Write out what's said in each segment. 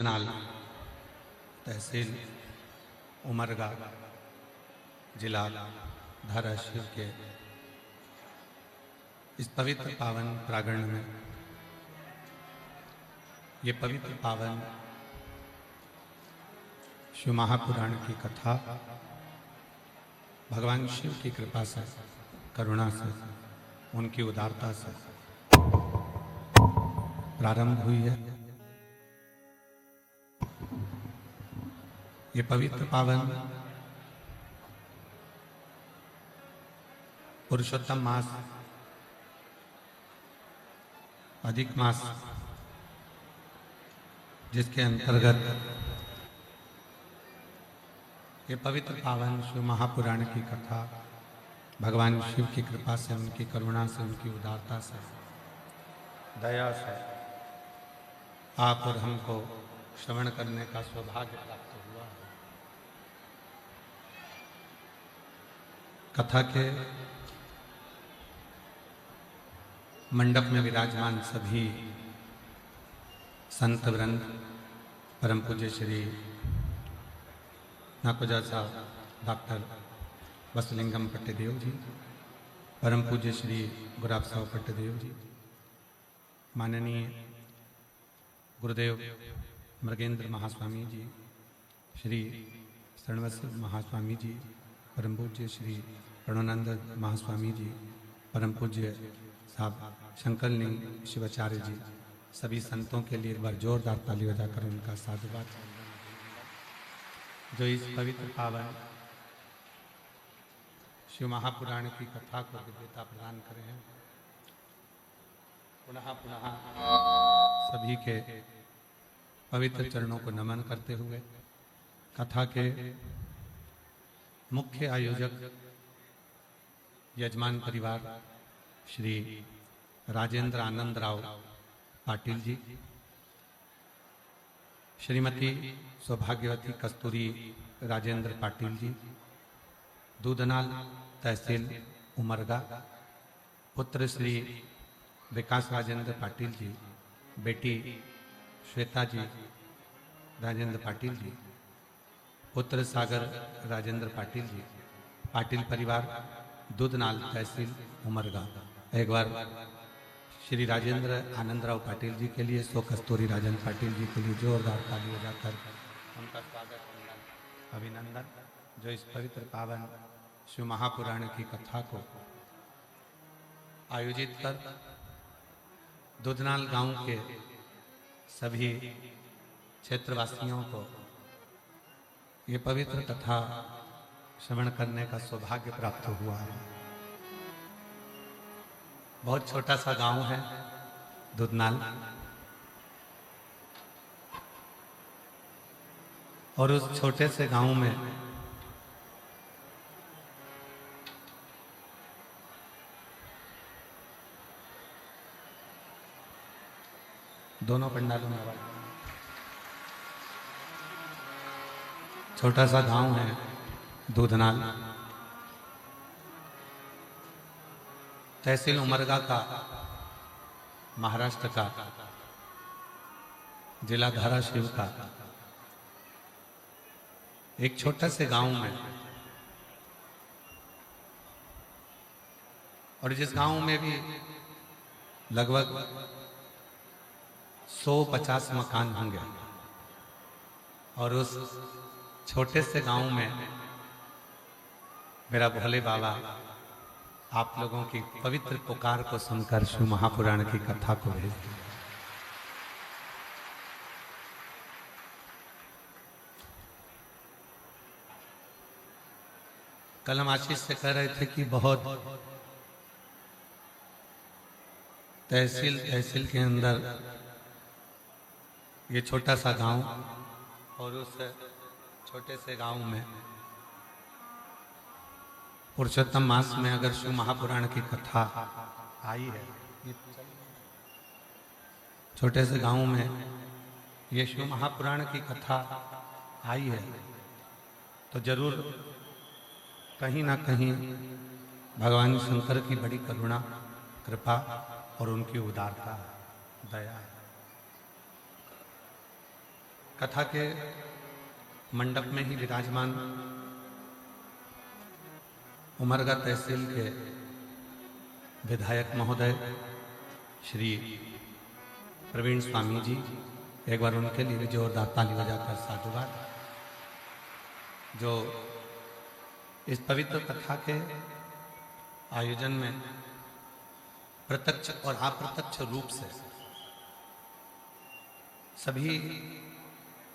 नाल तहसील उमरगा जिला धाराशिव के इस पवित्र पावन प्रांगण में ये पवित्र पावन शिव महापुराण की कथा भगवान शिव की कृपा से, करुणा से, उनकी उदारता से प्रारंभ हुई है। ये पवित्र पावन पुरुषोत्तम मास, अधिक मास, जिसके अंतर्गत ये पवित्र पावन शिव महापुराण की कथा भगवान शिव की कृपा से, उनकी करुणा से, उनकी उदारता से, दया से आप और हमको श्रवण करने का सौभाग्य प्राप्त हुआ है। कथा के मंडप में विराजमान सभी संत वृंद, परम पूज्य श्री नाकोजा साहब डॉक्टर बसलिंगम पट्टदेव जी, परम पूज्य श्री गुलाब साहब पट्टदेव जी, माननीय गुरुदेव मृगेंद्र महास्वामी जी, श्री शरणवत्सल महास्वामी जी, परम पूज्य श्री प्रणोनंद महास्वामी जी, परम पूज्य साहब शंकरलिंग शिवाचार्य जी, सभी संतों के लिए एक बार जोरदार ताली बजाकर उनका साधुवाद, जो इस पवित्र पावन शिव महापुराण की कथा को दिव्यता प्रदान करे हैं। पुनः पुनः सभी के पवित्र चरणों को नमन करते हुए कथा के मुख्य आयोजक यजमान परिवार श्री राजेंद्र आनंद राव पाटिल जी, श्रीमती सौभाग्यवती कस्तूरी राजेंद्र पाटिल जी, दूधनाल तहसील उमरगा, पुत्र श्री विकास राजेंद्र पाटिल जी, बेटी श्वेता जी राजेंद्र पाटिल जी, पुत्र सागर राजेंद्र पाटिल जी, पाटिल परिवार दूधनाल तहसील उमरगा। एक बार श्री राजेंद्र आनंदराव पाटिल जी के लिए, सो कस्तूरी राजेंद्र पाटिल जी के लिए जोरदार ताली बजाकर उनका स्वागत, अभिनंदन, जो इस पवित्र पावन शिव महापुराण की कथा को आयोजित कर दूधनाल गांव के सभी क्षेत्रवासियों को ये पवित्र कथा श्रवण करने का सौभाग्य प्राप्त हुआ है। बहुत छोटा सा गांव है दूधनाल, और उस छोटे से गांव में दोनों पंडालों में आवाज, छोटा सा गांव है दूधनाल, तहसील उमरगा का, महाराष्ट्र का, जिला धाराशिव का एक छोटे से गांव में, और जिस गांव में भी लगभग 150 मकान होंगे, और उस छोटे से गांव में मेरा भोले बाबा आप लोगों की पवित्र पुकार को सुनकर शिव महापुराण की कथा को भेज दिया। कल हम आशीष से कह रहे थे कि बहुत तहसील के अंदर ये छोटा सा गांव, और उस छोटे से गांव में पुरुषोत्तम मास में अगर शिव महापुराण की कथा आई है, छोटे से गांव में ये शिव महापुराण की कथा आई है, तो जरूर कहीं ना कहीं भगवान शंकर की बड़ी करुणा, कृपा और उनकी उदारता, दया है। कथा के मंडप में ही विराजमान उमरगा तहसील के विधायक महोदय श्री प्रवीण स्वामी जी, एक बार उनके लिए जोरदार ताली बजाकर साधुवाद। जो इस पवित्र कथा के आयोजन में प्रत्यक्ष और अप्रत्यक्ष रूप से सभी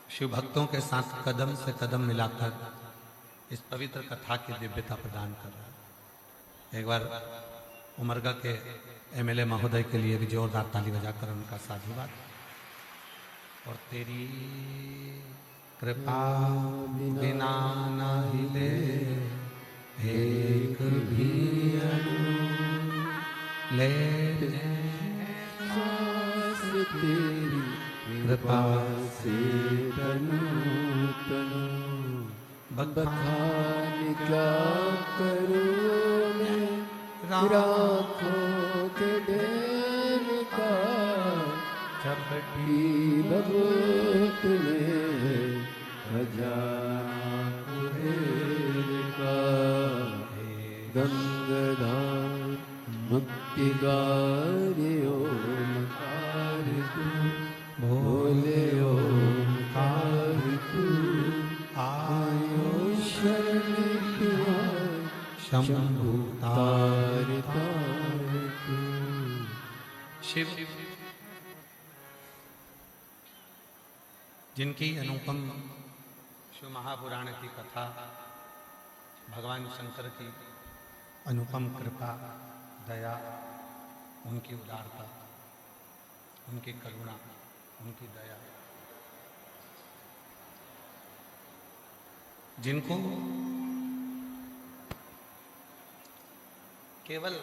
शिव भक्तों के साथ कदम से कदम मिलाकर इस पवित्र कथा की दिव्यता प्रदान कर रहा है। एक बार उमरगा के एमएलए महोदय के लिए भी जोरदार ताली बजाकर उनका साधुवाद। और तेरी कृपा बिना न हिले एक भी ले तेरी कृपा से तनु बखान क्या करूं मैं राखों के ढेर का चपटी भगवत में खजाना कुबेर का गंगाधार मुक्ति गारे ओमकार तू बोले ओमकार तू आयो शरण शंभु तार तार तू। शिव जिनकी अनुपम शिव महापुराण की कथा, भगवान शंकर की अनुपम कृपा, दया, उनकी उदारता, उनकी करुणा, उनकी दया, जिनको केवल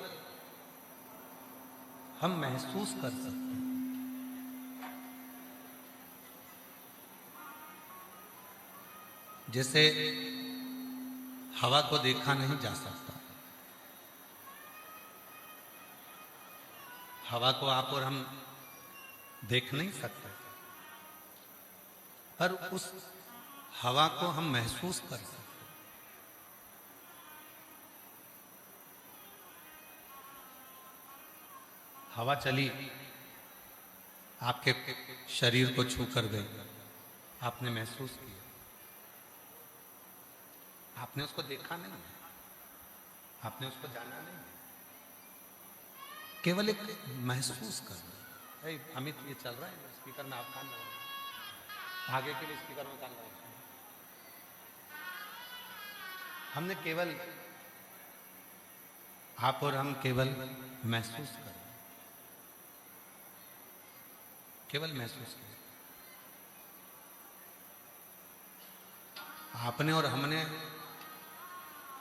हम महसूस कर सकते हैं। जैसे हवा को देखा नहीं जा सकता, हवा को आप और हम देख नहीं सकते, पर उस हवा को हम महसूस कर सकते। हवा चली, आपके शरीर को छू कर गई, आपने महसूस किया, आपने उसको देखा नहीं है, आपने उसको जाना नहीं है, केवल एक महसूस करना। अमित ये चल रहा है स्पीकर में, आप कान लगाओ, आगे के लिए स्पीकर में कान लगाओ। हमने केवल, आप और हम केवल महसूस करें, केवल महसूस करें। आपने और हमने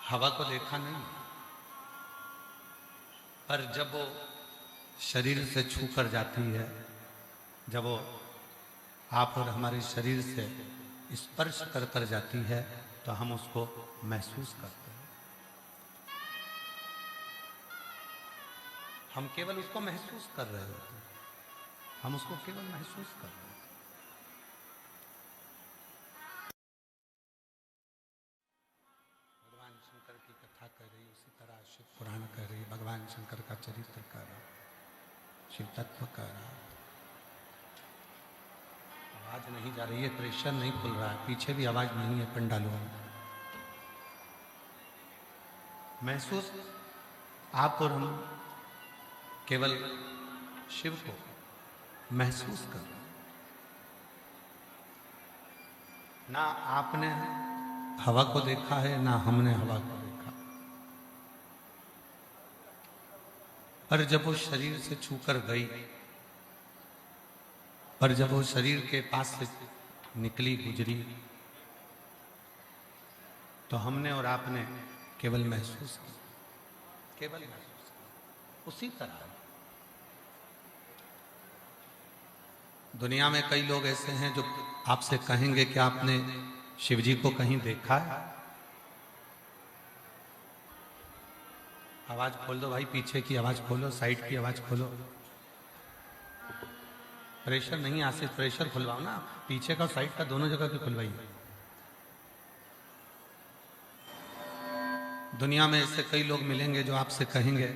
हवा को देखा नहीं, पर जब वो शरीर से छू कर जाती है, जब वो आप और हमारे शरीर से स्पर्श कर कर जाती है, तो हम उसको महसूस करते हैं। हम केवल उसको महसूस कर रहे होते हैं, हम उसको केवल महसूस कर रहे हैं। भगवान शंकर की कथा कर रही, उसी तरह शिव पुराण कर रही, भगवान शंकर का चरित्र कर रहा, शिव तत्व कर रहा। आवाज नहीं जा रही है, प्रेशर नहीं खुल रहा है, पीछे भी आवाज नहीं है पंडालों में। महसूस आप और हम केवल शिव को महसूस कर रहे, ना आपने हवा को देखा है, ना हमने हवा को देखा, पर जब वो शरीर से छूकर गई, पर जब वो शरीर के पास से निकली, गुजरी, तो हमने और आपने केवल महसूस किया, केवल महसूस किया। उसी तरह दुनिया में कई लोग ऐसे हैं जो आपसे कहेंगे कि आपने शिवजी को कहीं देखा है? आवाज खोल दो भाई, पीछे की आवाज खोलो, साइड की आवाज खोलो। प्रेशर नहीं आशीष, प्रेशर खुलवाओ ना, पीछे का साइड का दोनों जगह की खुलवाइए। दुनिया में ऐसे कई लोग मिलेंगे जो आपसे कहेंगे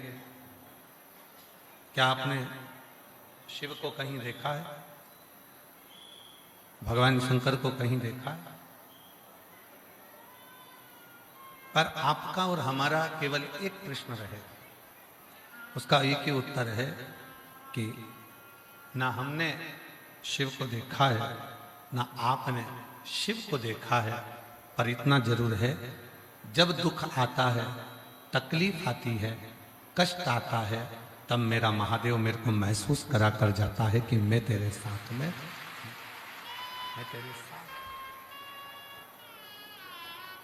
क्या आपने शिव को कहीं देखा है, भगवान शंकर को कहीं देखा है? पर आपका और हमारा केवल एक प्रश्न रहेगा, उसका एक ही उत्तर है कि ना हमने शिव को देखा है ना आपने शिव को देखा है, पर इतना जरूर है जब दुख आता है, तकलीफ आती है, कष्ट आता है, तब मेरा महादेव मेरे को महसूस करा कर जाता है कि मैं तेरे साथ में, मैं तेरे साथ,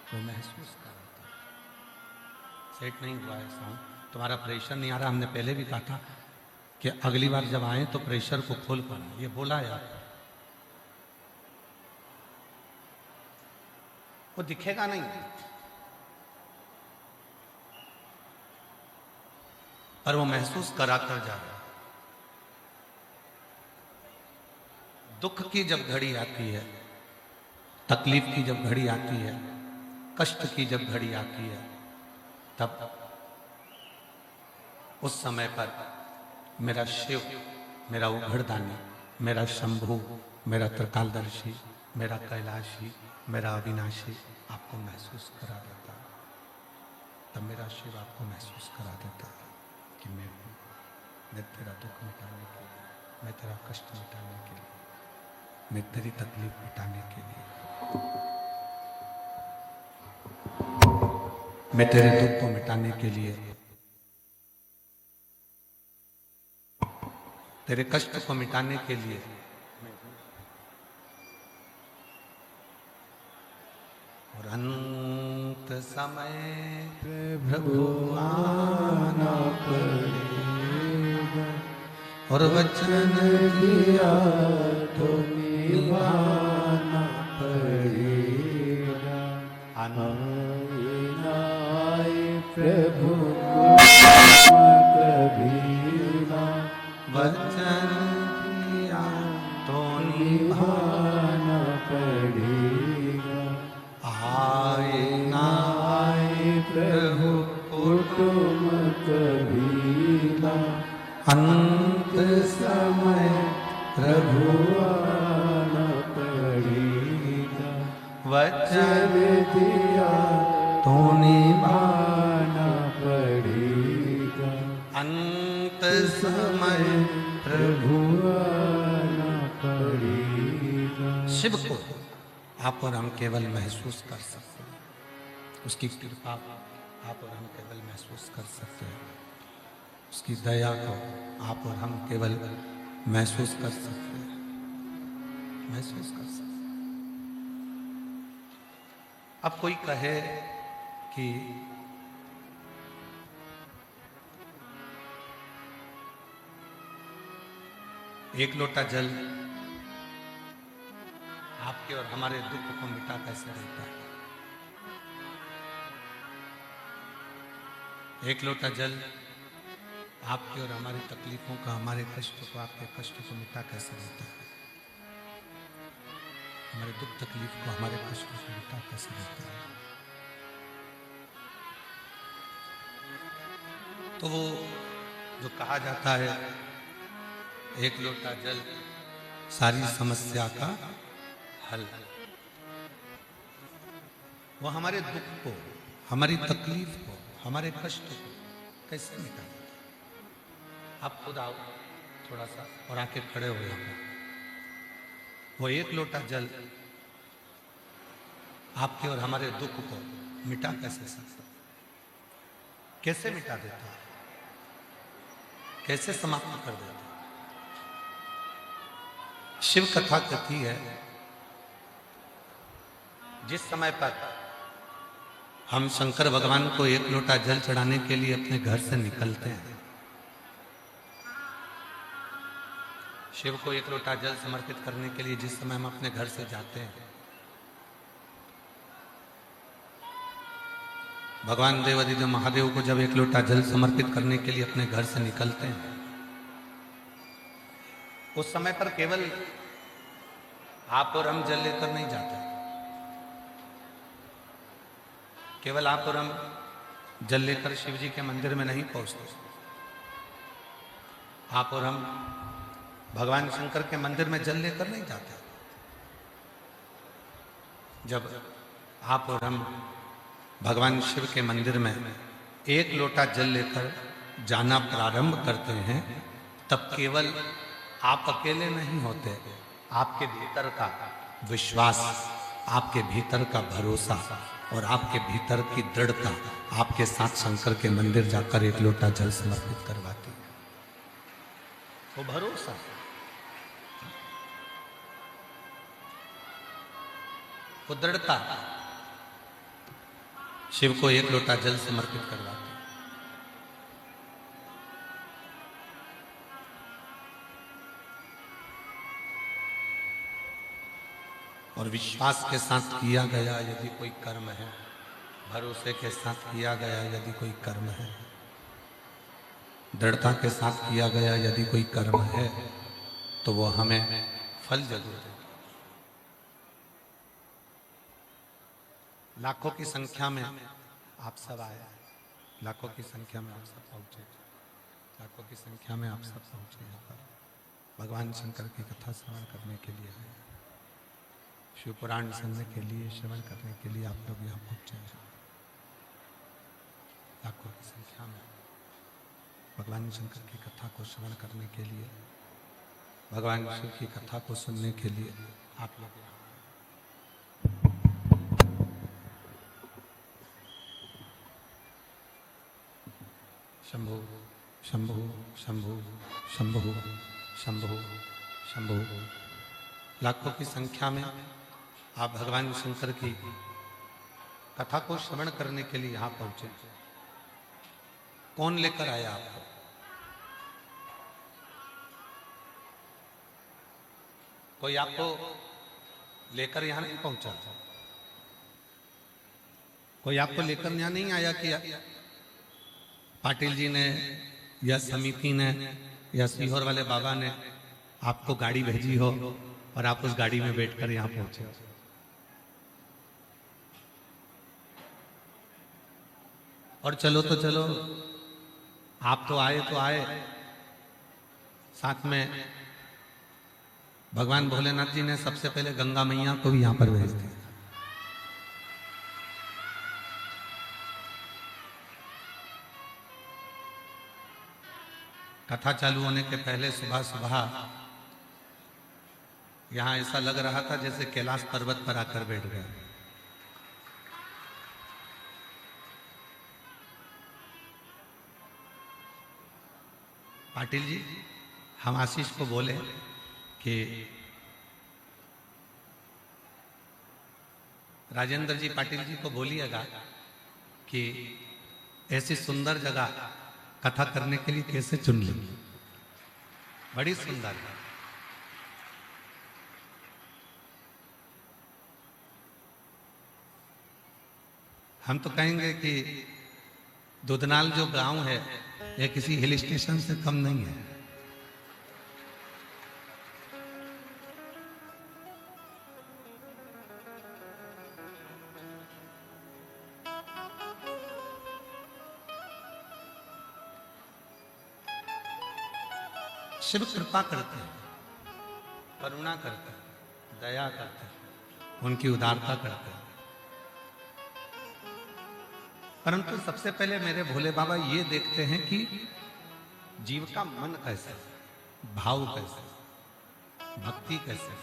वो महसूस कराता है। सेट नहीं हुआ है साउंड, तुम्हारा प्रेशर नहीं आ रहा। हमने पहले भी कहा था कि अगली बार जब आए तो प्रेशर को खोल कर, ये बोला है आपको, वो दिखेगा नहीं पर वो महसूस करा कर जा रहा है। दुख की जब घड़ी आती है, तकलीफ की जब घड़ी आती है, कष्ट की जब घड़ी आती है, तब उस समय पर मेरा शिव, मेरा उघड़दानी, मेरा शंभु, मेरा त्रिकालदर्शी, मेरा कैलाशी, मेरा अविनाशी आपको महसूस करा देता है। तब मेरा शिव आपको महसूस करा देता है कि मैं तेरा दुख मिटाने के लिए, मैं तेरा कष्ट मिटाने के लिए, मैं तेरी तकलीफ मिटाने के लिए, मैं तेरे दुख को मिटाने के लिए, तेरे कष्ट को मिटाने के लिए और अंत समय प्रभु आना पड़ेगा और वचन दिया तो निभाना पड़ेगा। आए प्रभु कभी ना, वचन दिया तो निभाना पड़ेगा। आए ना आए प्रभु कुटुम कभी ना, अंत समय प्रभु आना पड़ेगा। वचन दिया तो निभाना आना पड़ेगा। अंत समय प्रभु आना पड़ेगा। शिव को आप और हम केवल महसूस कर सकते हैं, उसकी कृपा आप और हम केवल महसूस कर सकते हैं, उसकी दया को आप और हम केवल महसूस कर सकते हैं, महसूस कर सकते हैं। अब कोई कहे कि एक लोटा जल आपके और हमारे दुख को मिटा कैसे देता है? एक लोटा जल आपके और हमारी तकलीफों का, हमारे कष्ट को, आपके कष्ट को मिटा कैसे देता है? हमारे दुख तकलीफ को, हमारे कष्ट को मिटा कैसे देता है? तो वो जो कहा जाता है एक लोटा जल सारी समस्या का हल, वो हमारे दुख को, हमारी तकलीफ को, हमारे कष्ट को कैसे मिटा देता है? आप खुद आओ थोड़ा सा और आके खड़े हो यहाँ पर। वो एक लोटा जल आपके और हमारे दुख को मिटा कैसे सकता? कैसे मिटा देता है? कैसे समाप्त कर देता है? शिव कथा कहती है जिस समय पर हम शंकर भगवान को एक लोटा जल चढ़ाने के लिए अपने घर से निकलते हैं, शिव को एक लोटा जल समर्पित करने के लिए जिस समय हम अपने घर से जाते हैं, भगवान देवादिदेव महादेव को जब एक लोटा जल समर्पित करने के लिए अपने घर से निकलते हैं, उस समय पर केवल आप और हम जल लेकर नहीं जाते, केवल आप और हम जल लेकर शिव जी के मंदिर में नहीं पहुंचते। आप और हम भगवान शंकर के मंदिर में जल लेकर नहीं जाते। जब आप और हम भगवान शिव के मंदिर में एक लोटा जल लेकर जाना प्रारंभ करते हैं, तब केवल आप अकेले नहीं होते, आपके भीतर का विश्वास, आपके भीतर का भरोसा और आपके भीतर की दृढ़ता आपके साथ शंकर के मंदिर जाकर एक लोटा जल समर्पित करवाती है। वो भरोसा, वो दृढ़ता शिव को एक लोटा जल समर्पित करवाती है। और विश्वास के साथ किया गया यदि कोई कर्म है, भरोसे के साथ किया गया यदि कोई कर्म है, दृढ़ता के साथ किया गया यदि कोई कर्म है, तो वो हमें फल जरूर देगा। लाखों की संख्या में आप सब आए, लाखों की संख्या में आप सब पहुंचे, लाखों की संख्या में आप सब पहुंचे यहाँ पर भगवान शंकर की कथा श्रवण करने के लिए आए, शिव पुराण सुनने के लिए, श्रवण करने के लिए आप लोग यहाँ पहुंचे हैं। लाखों की संख्या में भगवान शंकर की कथा को श्रवण करने के लिए, भगवान शिव की कथा को सुनने के लिए आप लोग यहाँ शंभु शंभु शंभु शंभु शंभु शंभु। लाखों की संख्या में आप भगवान शंकर की कथा को श्रवण करने के लिए यहाँ पहुंचे। कौन लेकर आया आपको? कोई आपको लेकर यहाँ नहीं पहुंचा, कोई आपको लेकर यहाँ नहीं आया कि पाटिल जी ने या समिति ने या सीहोर वाले बाबा ने आपको गाड़ी भेजी हो और आप उस गाड़ी में बैठकर यहाँ पहुंचे। और चलो तो चलो, आप तो आए, साथ में भगवान भोलेनाथ जी ने सबसे पहले गंगा मैया को भी यहाँ पर भेज दिया। कथा चालू होने के पहले सुबह सुबह यहां ऐसा लग रहा था जैसे कैलाश पर्वत पर आकर बैठ गए। पाटिल जी, हम आशीष को बोले कि राजेंद्र जी पाटिल जी को बोलिएगा कि ऐसी सुंदर जगह कथा करने के लिए कैसे चुन ली, बड़ी सुंदर है। हम तो कहेंगे कि दुधनाल जो गांव है यह किसी हिल स्टेशन से कम नहीं है। शिव कृपा करते हैं, करुणा करते हैं, दया करते हैं, उनकी उदारता करते हैं। परंतु सबसे पहले मेरे भोले बाबा ये देखते हैं कि जीव का मन कैसे, भाव कैसे, भक्ति कैसे,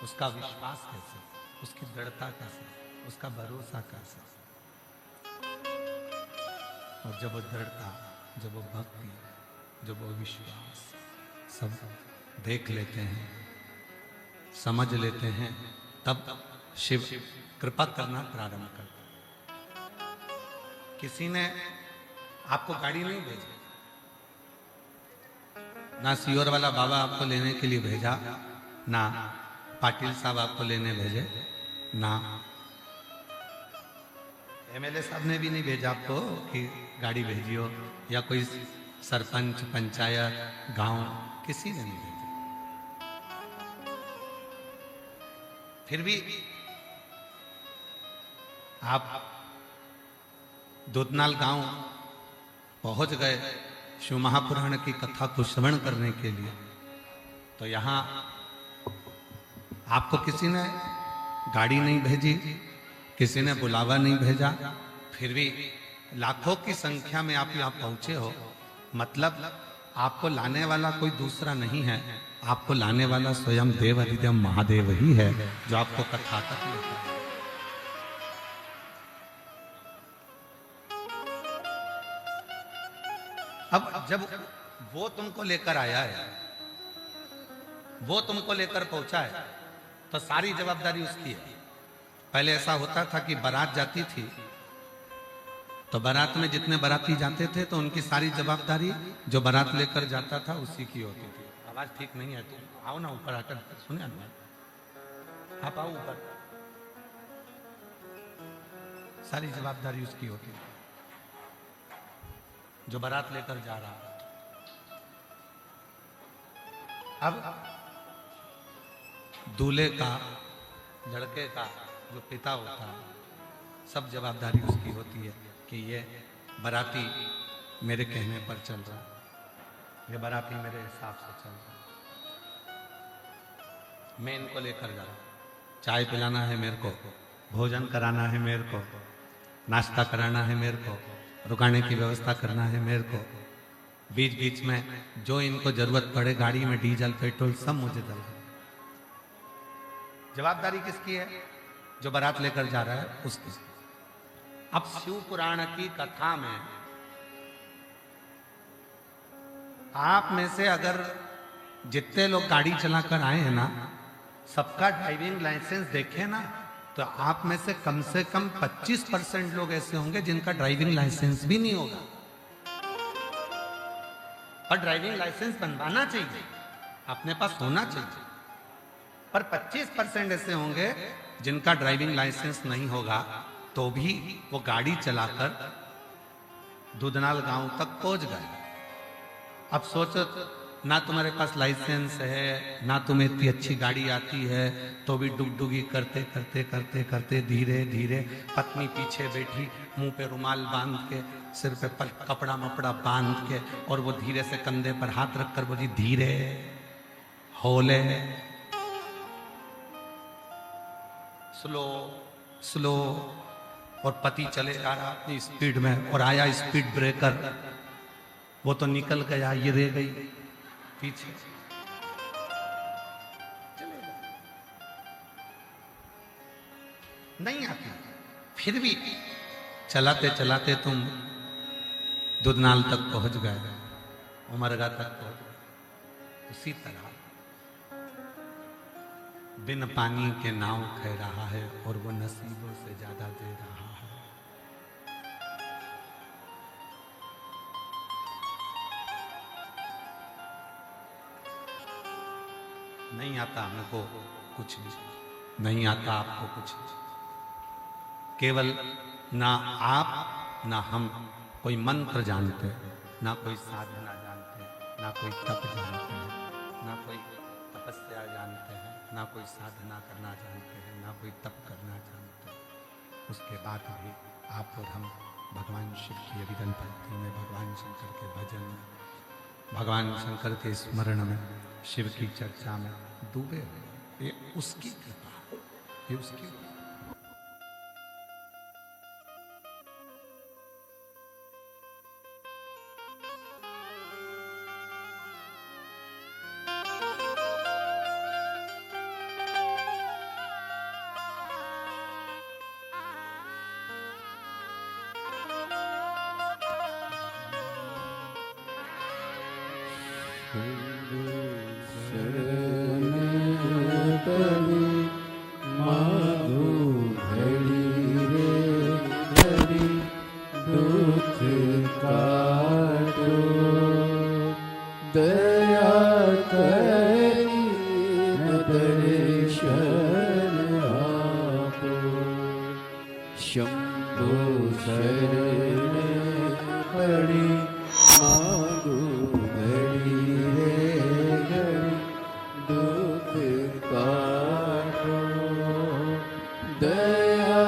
उसका विश्वास कैसे, उसकी दृढ़ता कैसे, उसका भरोसा कैसे। और जब वो दृढ़ता, जब वो भक्ति, जब वो विश्वास सब देख लेते हैं, समझ लेते हैं, तब शिव कृपा करना प्रारंभ करते। किसी ने आपको गाड़ी नहीं भेजी, ना सीहोर वाला बाबा आपको लेने के लिए भेजा, ना पाटिल साहब आपको लेने भेजे, ना एमएलए साहब ने भी नहीं भेजा आपको कि गाड़ी भेजियो, या कोई सरपंच, पंचायत, गांव, किसी ने नहीं भेजा। फिर भी आप दूधनाल गांव पहुंच गए शिव महापुराण की कथा को श्रवण करने के लिए, तो यहां आपको किसी ने गाड़ी नहीं भेजी, किसी ने बुलावा नहीं भेजा, फिर भी लाखों की संख्या में आप यहां पहुंचे हो, मतलब आपको लाने वाला कोई दूसरा नहीं है, आपको लाने वाला स्वयं देव अधिदेव महादेव ही है जो आपको कथा तक लेता है। अब जब वो तुमको लेकर आया है, वो तुमको लेकर पहुंचा है, तो सारी जवाबदारी उसकी है। पहले ऐसा होता था कि बारात जाती थी, तो बारात में जितने बाराती जाते थे तो उनकी सारी जवाबदारी जो बारात लेकर जाता था उसी की होती थी। आवाज ठीक नहीं है, तुम आओ ना ऊपर आकर सुने ना, आप आओ ऊपर। सारी जवाबदारी उसकी होती थी जो बारात लेकर जा रहा है। अब दूल्हे का, लड़के का जो पिता होता है, सब जवाबदारी उसकी होती है कि ये बाराती मेरे कहने पर चल रहा है, ये बाराती मेरे हिसाब से चल रहा है, मैं इनको लेकर जा रहा हूं। चाय पिलाना है मेरे को, भोजन कराना है मेरे को, नाश्ता कराना है मेरे को, रुकाने की व्यवस्था करना है मेरे को, बीच बीच में जो इनको जरूरत पड़े गाड़ी में डीजल पेट्रोल सब मुझे देना। जवाबदारी किसकी है? जो बारात लेकर जा रहा है उसकी। अब शिव पुराण की कथा में आप में से अगर जितने लोग गाड़ी चलाकर आए हैं ना, सबका ड्राइविंग लाइसेंस देखें ना, तो आप में से कम 25% लोग ऐसे होंगे जिनका ड्राइविंग लाइसेंस भी नहीं होगा। और ड्राइविंग लाइसेंस बनवाना चाहिए, अपने पास होना चाहिए, पर 25% ऐसे होंगे जिनका ड्राइविंग लाइसेंस नहीं होगा, तो भी वो गाड़ी चलाकर दूधनाल गांव तक पहुंच गए। अब सोचो, ना तुम्हारे पास लाइसेंस है, ना तुम्हें इतनी अच्छी गाड़ी आती है, तो भी डुगडुगी करते करते करते करते धीरे धीरे, पत्नी पीछे बैठी मुंह पे रुमाल बांध के, सिर पे कपड़ा मपड़ा बांध के, और वो धीरे से कंधे पर हाथ रखकर बोली धीरे होले, स्लो स्लो, और पति चले जा रहा अपनी स्पीड में, और आया स्पीड ब्रेकर, वो तो निकल गया, ये रह गई पीछे। नहीं आती, फिर भी चलाते चलाते तुम दूधनाल तक पहुंच गए, उमरगा तक पहुंच गए। उसी तरह बिन पानी के नाव कह रहा है, और वो नसीबों से ज्यादा दे रहा है। नहीं आता हमको कुछ भी, नहीं आता आपको कुछ भी। केवल ना आप ना हम कोई मंत्र जानते हैं, ना कोई साधना जानते हैं, ना कोई तप जानते हैं, ना कोई तपस्या जानते हैं, ना कोई साधना करना जानते हैं, ना कोई तप करना जानते हैं। उसके बाद भी आप और हम भगवान शिव की अभिगम भक्ति में, भगवान शंकर के भजन में, भगवान शंकर के स्मरण में, शिव की चर्चा में डूबे हुए। ये उसकी कृपा, ये उसकी। दुख काटो। दया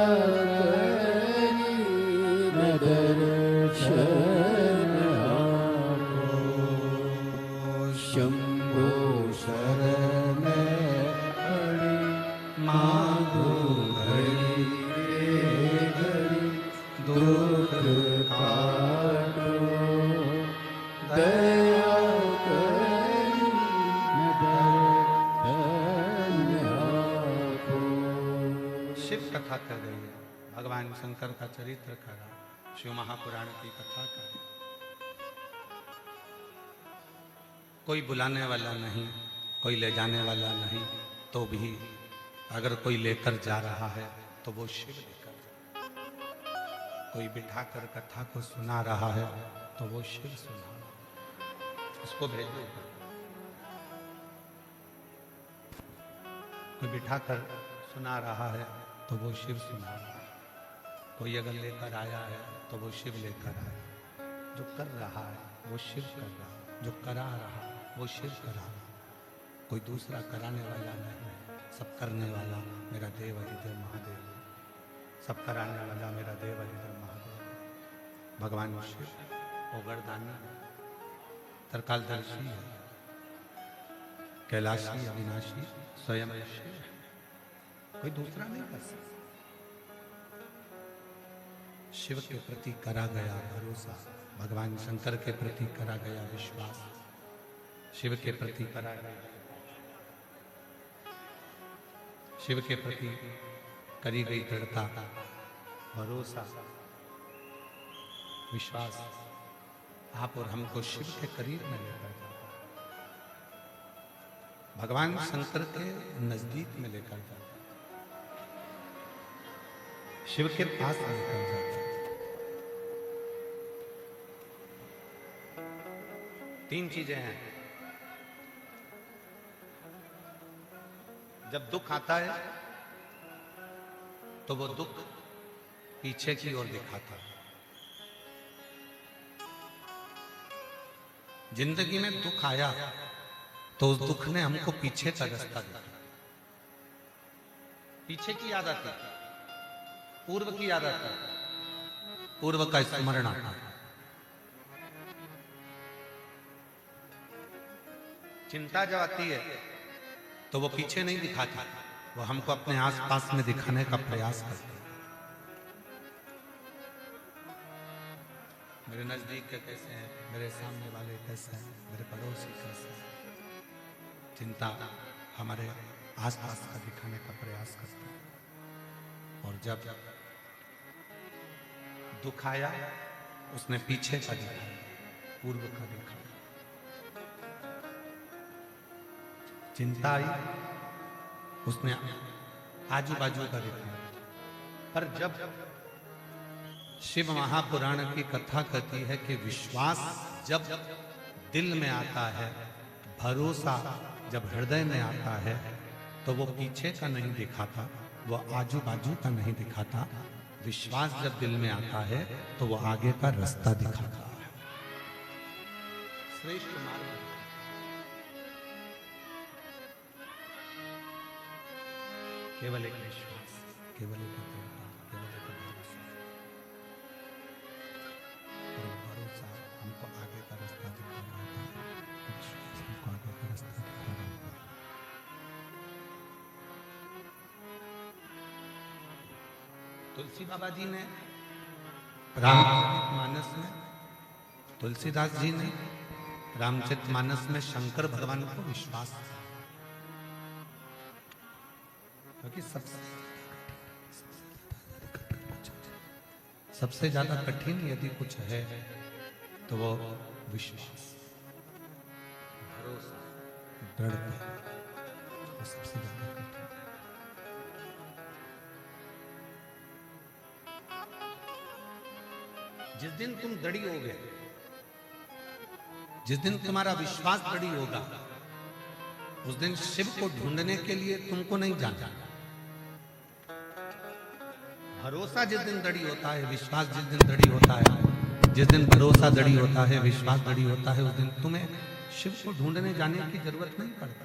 करी न दर्शन आपो। शंभो शरण पड़ी मांगो घड़ी रे घड़ी दुख काटो। दया करी न दर्शन आपो। शिव कथा कर रही है, भगवान शंकर का चरित्र कर रहा, शिव महापुराण की कथा कर रही। कोई बुलाने वाला नहीं, कोई ले जाने वाला नहीं, तो भी अगर कोई लेकर जा रहा है तो वो शिव लेकर जा। कोई बिठाकर कथा को सुना रहा है तो वो शिव सुना रहा है। उसको भेजो। कोई बिठाकर सुना रहा है तो वो शिव सुना रहा है। कोई अगर लेकर आया है तो वो शिव लेकर आया। जो कर रहा है वो शिव कर रहा है, जो करा रहा है वो शिव करा रहा है। कोई दूसरा कराने वाला नहीं, सब करने वाला मेरा देव अधिदेव महादेव, सब कराने वाला मेरा देव अधिदेव महादेव। भगवान शिव ओगरदानी तरकालदर्शी है, कैलाशी अविनाशी स्वयं शिव है, कोई दूसरा नहीं कर सकता। शिव के प्रति करा गया भरोसा, भगवान शंकर के प्रति करा गया विश्वास, शिव के प्रति करा गया, शिव के प्रति करी गई दृढ़ता, भरोसा, विश्वास आप और हमको शिव के करीब में लेकर जाता है, भगवान शंकर के नजदीक में लेकर जाता है, शिव के पास लेकर जाता है। तीन चीजें हैं। जब दुख आता है तो वो दुख पीछे की ओर दिखाता है। जिंदगी में दुख आया तो उस दुख ने हमको पीछे का रास्ता दिखाया। पीछे की याद आती, पूर्व की याद आती, पूर्व का स्मरण आता है। चिंता जब आती है तो वो पीछे नहीं दिखाती, वो हमको अपने आसपास में दिखाने का प्रयास करती है। मेरे नजदीक के कैसे हैं, मेरे सामने वाले कैसे हैं, मेरे पड़ोसी कैसे हैं। चिंता हमारे आसपास का दिखाने का प्रयास करती है। और जब दुख आया उसने पीछे का दिखाया, पूर्व का दिखाया। चिंता आई उसने आजू बाजू का दिखाया। पर जब शिव महापुराण की कथा कहती है कि विश्वास जब दिल में आता है, भरोसा जब हृदय में आता है, तो वो पीछे का नहीं दिखाता, वो आजू बाजू का नहीं दिखाता। विश्वास जब दिल में आता है तो वो आगे का रास्ता दिखाता है। श्रेष्ठ मार्ग। केवल एक विश्वास, केवल एक दृढ़ता, केवल एक भरोसा। और भरोसा हमको आगे का रास्ता दिखा रहा होता है, विश्वास हमको आगे का रास्ता दिखा रहा होता है। तुलसी बाबा जी ने रामचरितमानस में, तुलसीदास जी ने रामचरितमानस में शंकर भगवान को विश्वास, क्योंकि सबसे ज्यादा कठिन यदि कुछ है तो वो विश्वास, भरोसा, दृढ़ता, वो सबसे ज्यादा कठिन। जिस दिन तुम दृढ़ होगे, जिस दिन तुम्हारा विश्वास दृढ़ होगा, उस दिन शिव को ढूंढने के लिए तुमको नहीं जाना। भरोसा जिस दिन दृढ़ होता है, विश्वास जिस दिन दृढ़ होता है, जिस दिन भरोसा दृढ़ होता है, विश्वास दृढ़ होता है, उस दिन तुम्हें शिव को ढूंढने जाने की जरूरत नहीं पड़ती।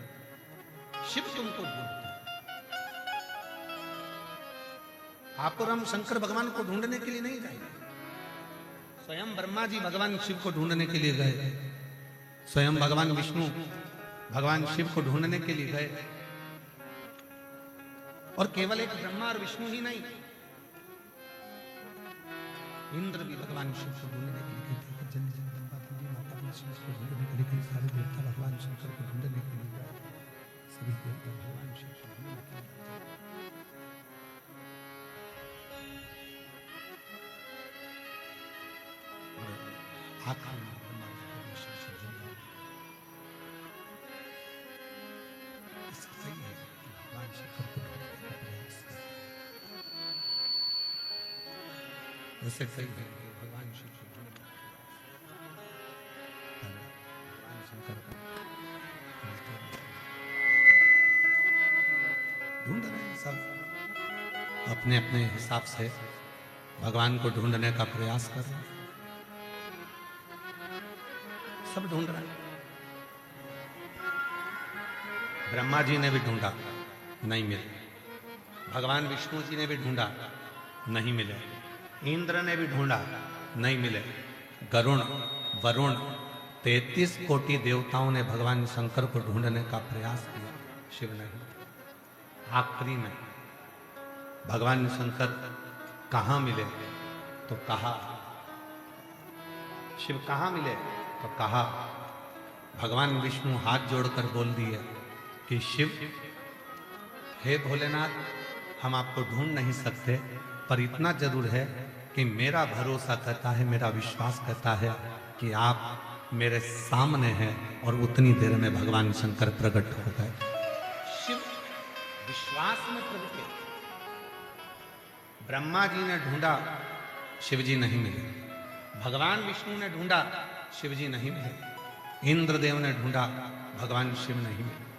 शिव तुमको ढूंढता है। आप और हम शंकर भगवान को ढूंढने के लिए नहीं गए। स्वयं ब्रह्मा जी भगवान शिव को ढूंढने के लिए गए, स्वयं भगवान विष्णु भगवान शिव को ढूंढने के लिए गए। और केवल एक ब्रह्मा और विष्णु ही नहीं, इंद्र भी भगवान शिव को ढूंढने के लिए गए। सारे देवता भगवान शंकर को ढूंढने के लिए गए, सभी देवता भगवान शिव को ढूंढने के लिए गए। आखिर में ब्रह्मा जी परमेश्वर से जुड़े। इसका सही है कि भगवान शंकर को ढूंढने का प्रयास करें। वैसे सही है कि भगवान शिव से जुड़ने का भगवान शंकर को ढूंढ रहे हैं सब, अपने अपने हिसाब से भगवान को ढूंढने का प्रयास कर रहे हैं, सब ढूंढ रहे हैं। ब्रह्मा जी ने भी ढूंढा, नहीं मिले। भगवान विष्णु जी ने भी ढूंढा, नहीं मिले। इंद्र ने भी ढूंढा, नहीं मिले। गरुण, वरुण, 33 कोटि देवताओं ने भगवान शंकर को ढूंढने का प्रयास किया, शिव ने। आखिरी में भगवान शंकर कहां मिले तो कहा, शिव कहां मिले तो कहा, भगवान विष्णु हाथ जोड़कर बोल दिए कि शिव, हे भोलेनाथ, हम आपको ढूंढ नहीं सकते, पर इतना जरूर है कि मेरा भरोसा कहता है, मेरा विश्वास कहता है कि आप मेरे सामने हैं। और उतनी देर में भगवान शंकर प्रकट हो गए। शिव विश्वास में प्रकटे। ब्रह्मा जी ने ढूंढा, शिव जी नहीं मिले। भगवान विष्णु ने ढूंढा, शिव जी नहीं मिले। इंद्रदेव ने ढूंढा, भगवान शिव नहीं मिले।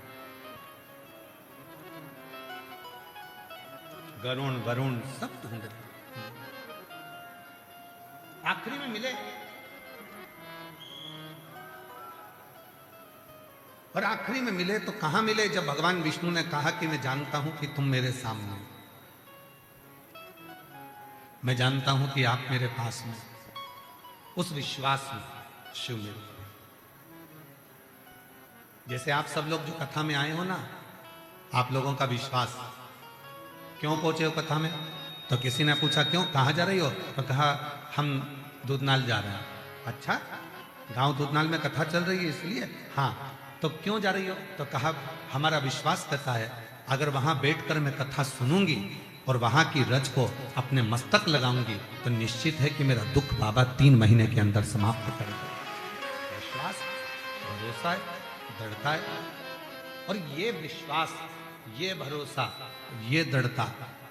गरुण, वरुण सब ढूंढ रहे, आखिरी में मिले। और आखिरी में मिले तो कहां मिले? जब भगवान विष्णु ने कहा कि मैं जानता हूं कि तुम मेरे सामने, मैं जानता हूं कि आप मेरे पास में। उस विश्वास में शिव मिले। जैसे आप सब लोग जो कथा में आए हो ना, आप लोगों का विश्वास, क्यों पहुंचे हो कथा में? तो किसी ने पूछा क्यों, कहां जा रही हो? तो कहा हम दूधनाल जा रहे हैं। अच्छा, गांव दूधनाल में कथा चल रही है इसलिए? हाँ। तो क्यों जा रही हो? तो कहा हमारा विश्वास करता है अगर वहां बैठकर मैं कथा सुनूंगी और वहां की रज को अपने मस्तक लगाऊंगी तो निश्चित है कि मेरा दुख बाबा 3 महीने के अंदर समाप्त करेगा। विश्वास, भरोसा है, दृढ़ता है। और ये विश्वास, ये भरोसा, ये दृढ़ता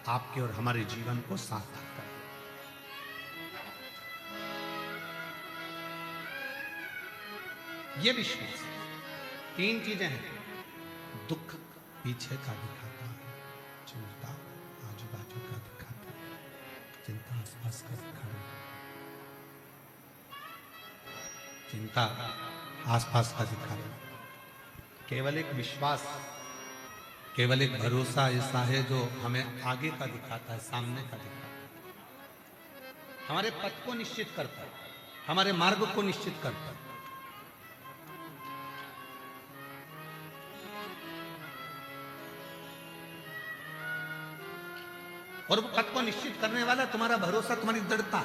आपके और हमारे जीवन को सार्थक करे। ये विश्वास, 3 चीजें हैं। दुख पीछे का दिखाता है, चिंता आजू बाजू का दिखाता है, चिंता आसपास का दिखाता है, चिंता आसपास का दिखाता है। केवल एक विश्वास, केवल एक भरोसा ऐसा है जो हमें आगे का दिखाता है, सामने का दिखाता है, हमारे पथ को निश्चित करता है, हमारे मार्ग को निश्चित करता है। और वो पथ को निश्चित करने वाला तुम्हारा भरोसा, तुम्हारी दृढ़ता।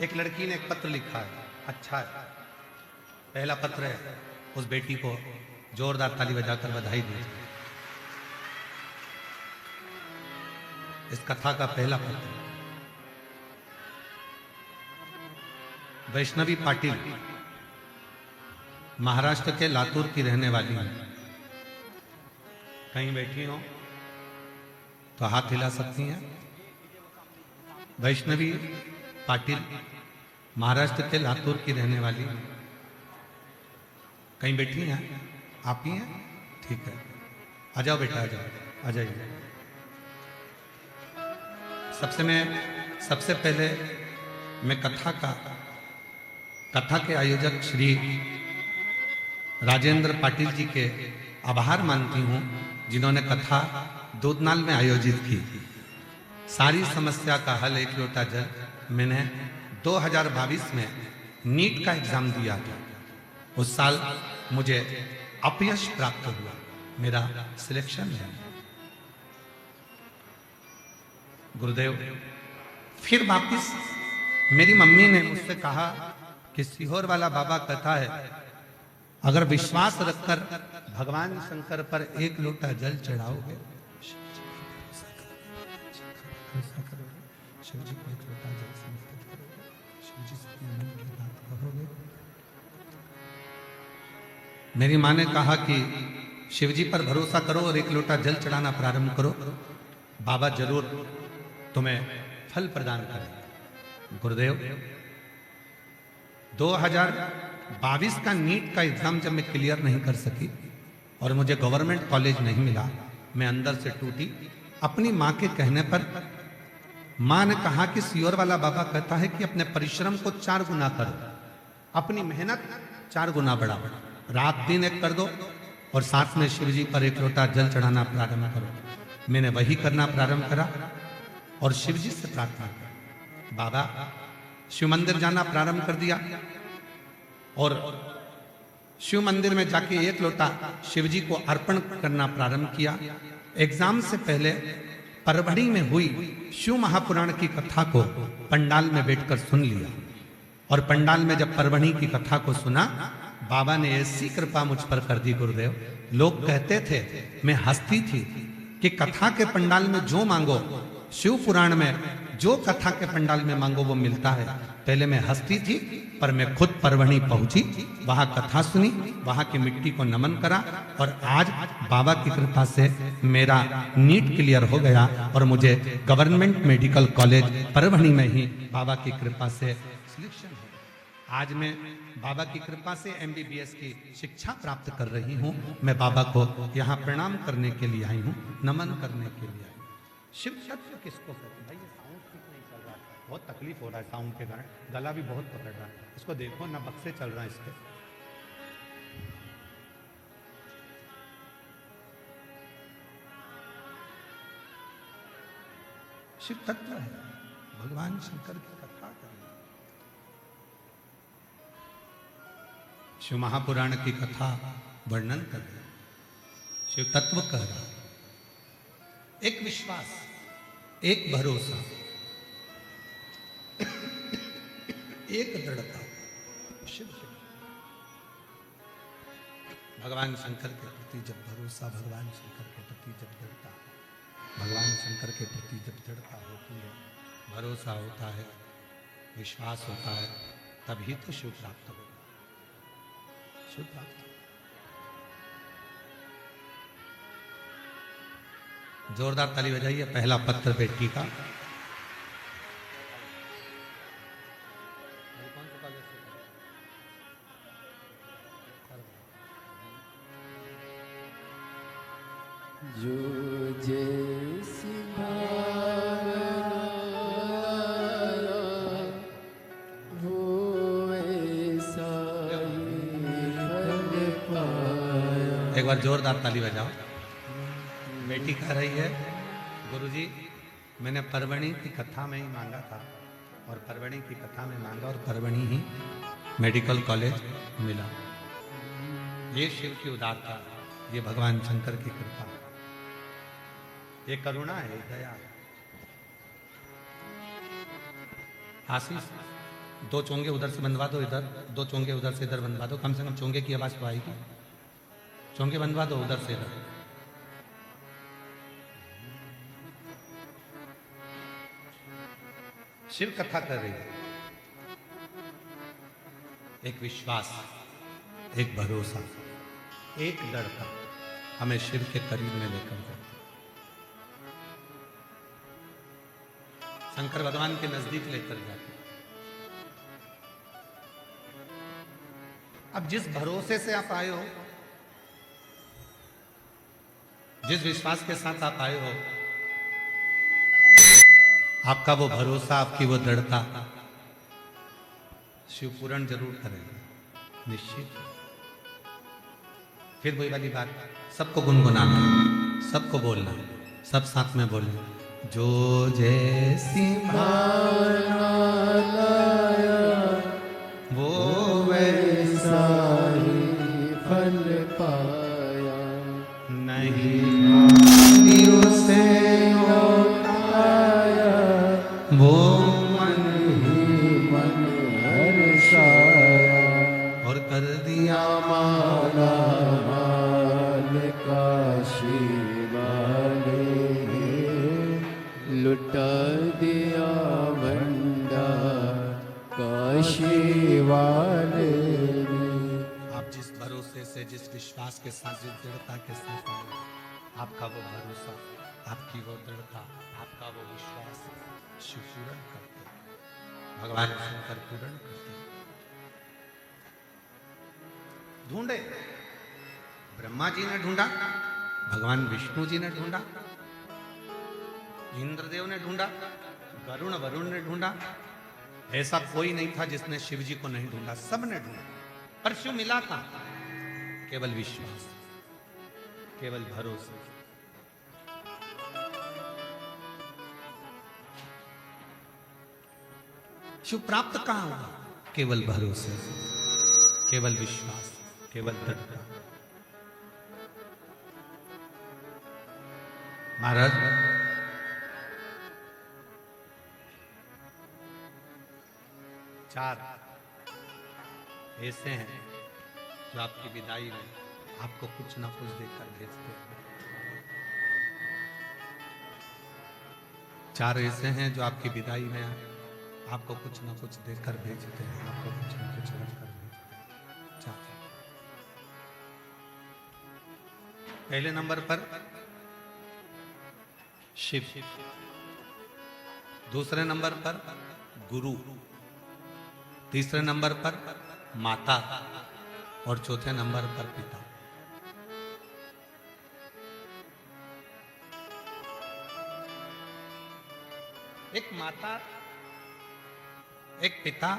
एक लड़की ने एक पत्र लिखा है, अच्छा है, पहला पत्र है, उस बेटी को जोरदार ताली बजाकर बधाई दीजिए। इस कथा का पहला पत्र। वैष्णवी पाटिल महाराष्ट्र के लातूर की रहने वाली है। कहीं बैठी हो तो हाथ हिला सकती हैं। वैष्णवी पाटिल महाराष्ट्र के लातूर की रहने वाली, कहीं बैठी हैं? आप ही हैं? ठीक है, आ जाओ बेटा, आ जाओ, आ जाइए। सबसे पहले मैं कथा के आयोजक श्री राजेंद्र पाटिल जी के आभार मानती हूं, जिन्होंने कथा दूधनाल में आयोजित की। सारी समस्या का हल एक लोटा जल। मैंने 2022 में नीट का एग्जाम दिया था। उस साल मुझे अपयश प्राप्त हुआ, मेरा सिलेक्शन नहीं। गुरुदेव, फिर वापिस मेरी मम्मी ने मुझसे कहा कि सीहोर वाला बाबा कहता है, अगर विश्वास रखकर भगवान शंकर पर एक लोटा जल चढ़ाओगे, शिव जी को एक लोटा जल समर्पित करोगे, शिव जी से अपने मन की बात कहोगे। मेरी माँ ने कहा कि शिव जी पर भरोसा करो और एक लोटा जल चढ़ाना प्रारंभ करो, बाबा जरूर तुम्हें फल प्रदान करेंगे। गुरुदेव, 2022 का नीट का एग्जाम जब मैं क्लियर नहीं कर सकी और मुझे गवर्नमेंट कॉलेज नहीं मिला, मैं अंदर से टूटी। अपनी माँ के कहने पर माँ ने कहा कि सीहोर वाला बाबा कहता है कि अपने परिश्रम को 4 गुना करो, अपनी मेहनत 4 गुना बढ़ाओ, रात दिन एक कर दो और साथ में शिव जी पर एक लोटा जल चढ़ाना प्रारंभ करो। मैंने वही करना प्रारंभ करा और शिव जी से प्रार्थना की। बाबा, शिव मंदिर जाना प्रारंभ कर दिया और शिव मंदिर में जाके एक लोटा शिव जी को अर्पण करना प्रारंभ किया। एग्जाम से पहले परभणी में हुई शिव महापुराण की कथा को पंडाल में बैठकर सुन लिया और पंडाल में जब परभणी की कथा को सुना, बाबा ने ऐसी कृपा मुझ पर कर दी। गुरुदेव, लोग कहते थे, मैं हंसती थी कि कथा के पंडाल में जो मांगो, शिव पुराण में जो कथा के पंडाल में मांगो वो मिलता है। पहले मैं हंसती थी, पर मैं खुद परभणी पहुंची, वहां कथा सुनी, वहां की मिट्टी को नमन करा और आज बाबा की कृपा से मेरा नीट क्लियर हो गया और मुझे गवर्नमेंट मेडिकल कॉलेज परभणी में ही बाबा की कृपा से सिलेक्शन है। आज मैं बाबा की कृपा से MBBS की शिक्षा प्राप्त कर रही हूँ। मैं बाबा को यहाँ प्रणाम करने के लिए आई हूँ, नमन करने के लिए आई हूँ। शिव तत्व किसको कहते हैं? भाई ये साउंड ठीक नहीं चल रहा है, बहुत तकलीफ हो रहा है साउंड के कारण, गला भी बहुत पकड़ रहा है। इसको देखो ना, बक्से चल रहा है इसके। शिव तत्व है, भगवान शंकर की कथा करना, शिव महापुराण की कथा वर्णन कर रहे, शिव तत्व कह रहा, एक विश्वास, एक भरोसा, एक दृढ़ता। शिव भगवान शंकर के प्रति जब भरोसा, भगवान शंकर के प्रति जब दृढ़ता, भगवान शंकर के प्रति जब दृढ़ता होती है, भरोसा होता है, विश्वास होता है, तभी तो शिव प्राप्त होगा। शिव प्राप्त जोरदार ताली बजाइए। पहला पत्र बेटी का। जो जैसी भावना वो ऐसा ही फल पाया। एक बार जोरदार ताली बजाओ। बेटी कह रही है, गुरुजी मैंने परभणी की कथा में ही मांगा था और परभणी की कथा में मांगा और परभणी ही मेडिकल कॉलेज मिला। ये शिव की उदारता, ये भगवान शंकर की कृपा, ये करुणा है, दया है। आशीष, 2 चोंगे उधर से बंधवा दो, इधर 2 चोंगे उधर से इधर बंधवा दो, कम से कम चोंगे की आवाज तो आएगी। चोंगे बंधवा दो उधर से इधर। शिव कथा कर रही है, एक विश्वास, एक भरोसा, एक लड़का हमें शिव के करीब में लेकर जाता, शंकर भगवान के नजदीक लेकर जाते। अब जिस भरोसे से आप आए हो, जिस विश्वास के साथ आप आए हो, आपका वो भरोसा, आपकी वो दृढ़ता शिव पूर्ण जरूर करेगा, निश्चित। फिर वही वाली बात, सबको गुनगुनाना, सबको बोलना, सब साथ में बोले, जो जैसी भावना लाया वो वैसा ही फल पाया। नहीं भाग्य उसे लौटाया वो मन ही मन हर्षाया। और कर दिया माला माल काशी वाले लुटा दिया भंडार काशी वाले ने। आप जिस भरोसे से, जिस विश्वास के साथ, जिस दृढ़ता के साथ आपका वो भरोसा, आपकी वो दृढ़ता, आपका वो विश्वास शिव पूर्ण करते, भगवान शंकर पूर्ण करते। ढूंढे, ब्रह्मा जी ने ढूंढा, भगवान विष्णु जी ने ढूंढा, इंद्रदेव ने ढूंढा, वरुण ने ढूंढा। ऐसा कोई नहीं था जिसने शिव जी को नहीं ढूंढा, सब ने ढूंढा। पर शिव मिला था केवल विश्वास, केवल भरोसा। शिव प्राप्त कहां हुआ? केवल भरोसे, केवल विश्वास, केवल दृढ़ता। महाराज, चार ऐसे हैं जो आपकी विदाई में आपको कुछ ना कुछ देकर भेजते हैं। चार ऐसे हैं जो आपकी विदाई में आपको कुछ ना कुछ देकर भेजते हैं, आपको कुछ ना कुछ रखकर भेजते हैं। चार। पहले नंबर पर शिव, दूसरे नंबर पर गुरु, तीसरे नंबर पर माता और चौथे नंबर पर पिता। एक माता, एक पिता,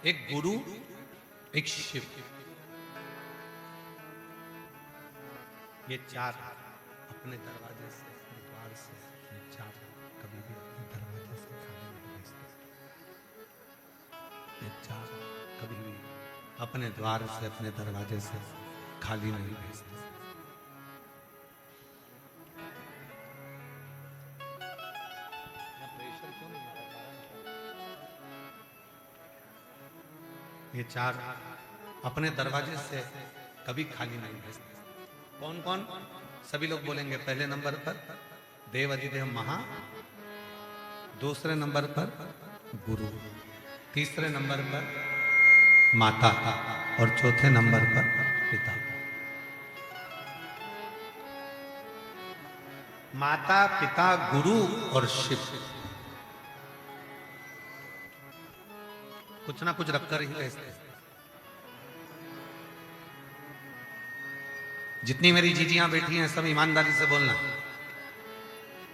एक गुरु, एक शिव, ये चार अपने दरवाजे से, अपने द्वार से, ये चार कभी भी अपने दरवाजे से खाली नहीं भेजते। ये चार कभी भी अपने द्वार से, अपने दरवाजे से खाली नहीं भेजते। ये चार अपने दरवाजे से कभी खाली नहीं भेजते। कौन कौन? सभी लोग बोलेंगे। पहले नंबर पर देव अधिदेव महा, दूसरे नंबर पर गुरु, तीसरे नंबर पर माता और चौथे नंबर पर पिता। माता, पिता, गुरु और शिव कुछ ना कुछ रखकर ही भेजते। जितनी मेरी जीजियां बैठी हैं सब ईमानदारी से बोलना।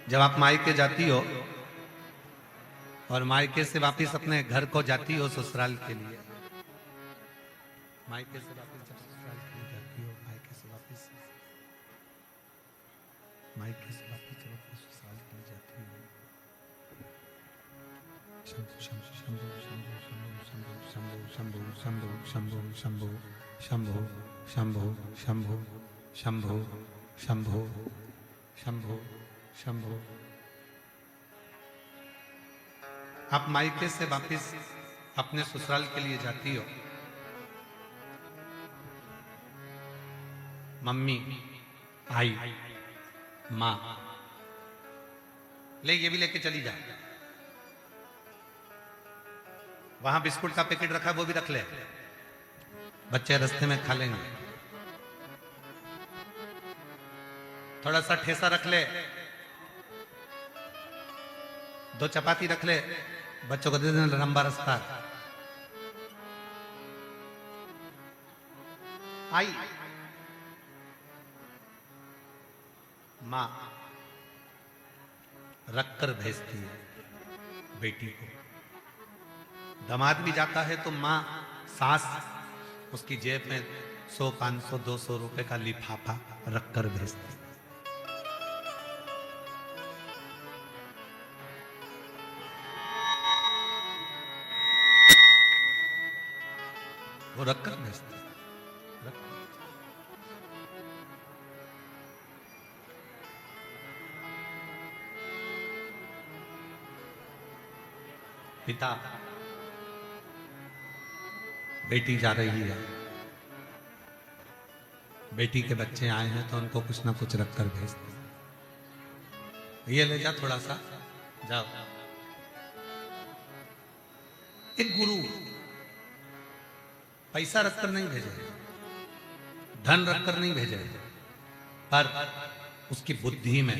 जब आप मायके जाती हो और मायके से वापस अपने घर को जाती हो ससुराल के लिए, मायके से वापस जब ससुराल के लिए जाती हो, मायके से वापस जब अपने ससुराल के लिए जाती हो, शंभु शंभु शंभु शंभु शंभु शंभु शंभु शंभु शंभु शंभु शंभु शंभु शंभु शंभु शंभु। आप मायके से वापस अपने ससुराल के लिए जाती हो, मम्मी, आई, माँ, ले ये भी लेके चली जा। वहां बिस्कुट का पैकेट रखा है वो भी रख ले, बच्चे रास्ते में खा लेंगे। थोड़ा सा ठेसा रख ले, 2 चपाती रख ले, बच्चों को दे देना, लंबा रास्ता। आई मां रखकर भेजती है बेटी को। दामाद भी जाता है तो मां, सास उसकी जेब में 100, 500, 200 रुपए का लिफाफा रखकर भेजती है। वो रख कर भेजते हैं, रख कर। पिता, बेटी जा रही है, बेटी के बच्चे आए हैं तो उनको कुछ ना कुछ रख कर भेजते हैं। ये ले जा थोड़ा सा, जाओ। एक गुरु पैसा रखकर नहीं भेजे, धन रखकर नहीं भेजे, पर उसकी बुद्धि में,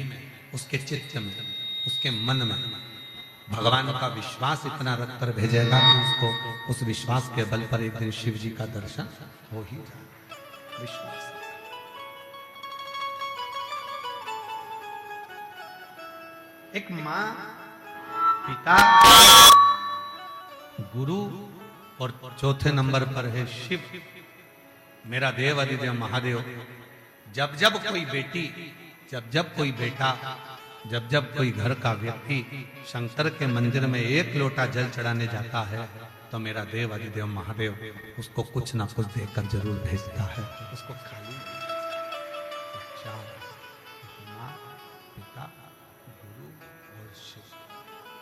उसके चित्त में, उसके मन में भगवान का विश्वास इतना रखकर भेजेगा कि उसको उस विश्वास के बल पर एक दिन शिव जी का दर्शन हो ही जाए। विश्वास। एक मां, पिता, गुरु और चौथे नंबर पर है शिव, मेरा देव अधिदेव महादेव। जब जब कोई बेटी, जब जब कोई बेटा, जब जब कोई घर का व्यक्ति शंकर के मंदिर में एक लोटा जल चढ़ाने जाता है तो मेरा देव अधिदेव महादेव उसको कुछ ना कुछ देकर जरूर भेजता है। उसको खाली माँ, पिता, गुरु और शिव,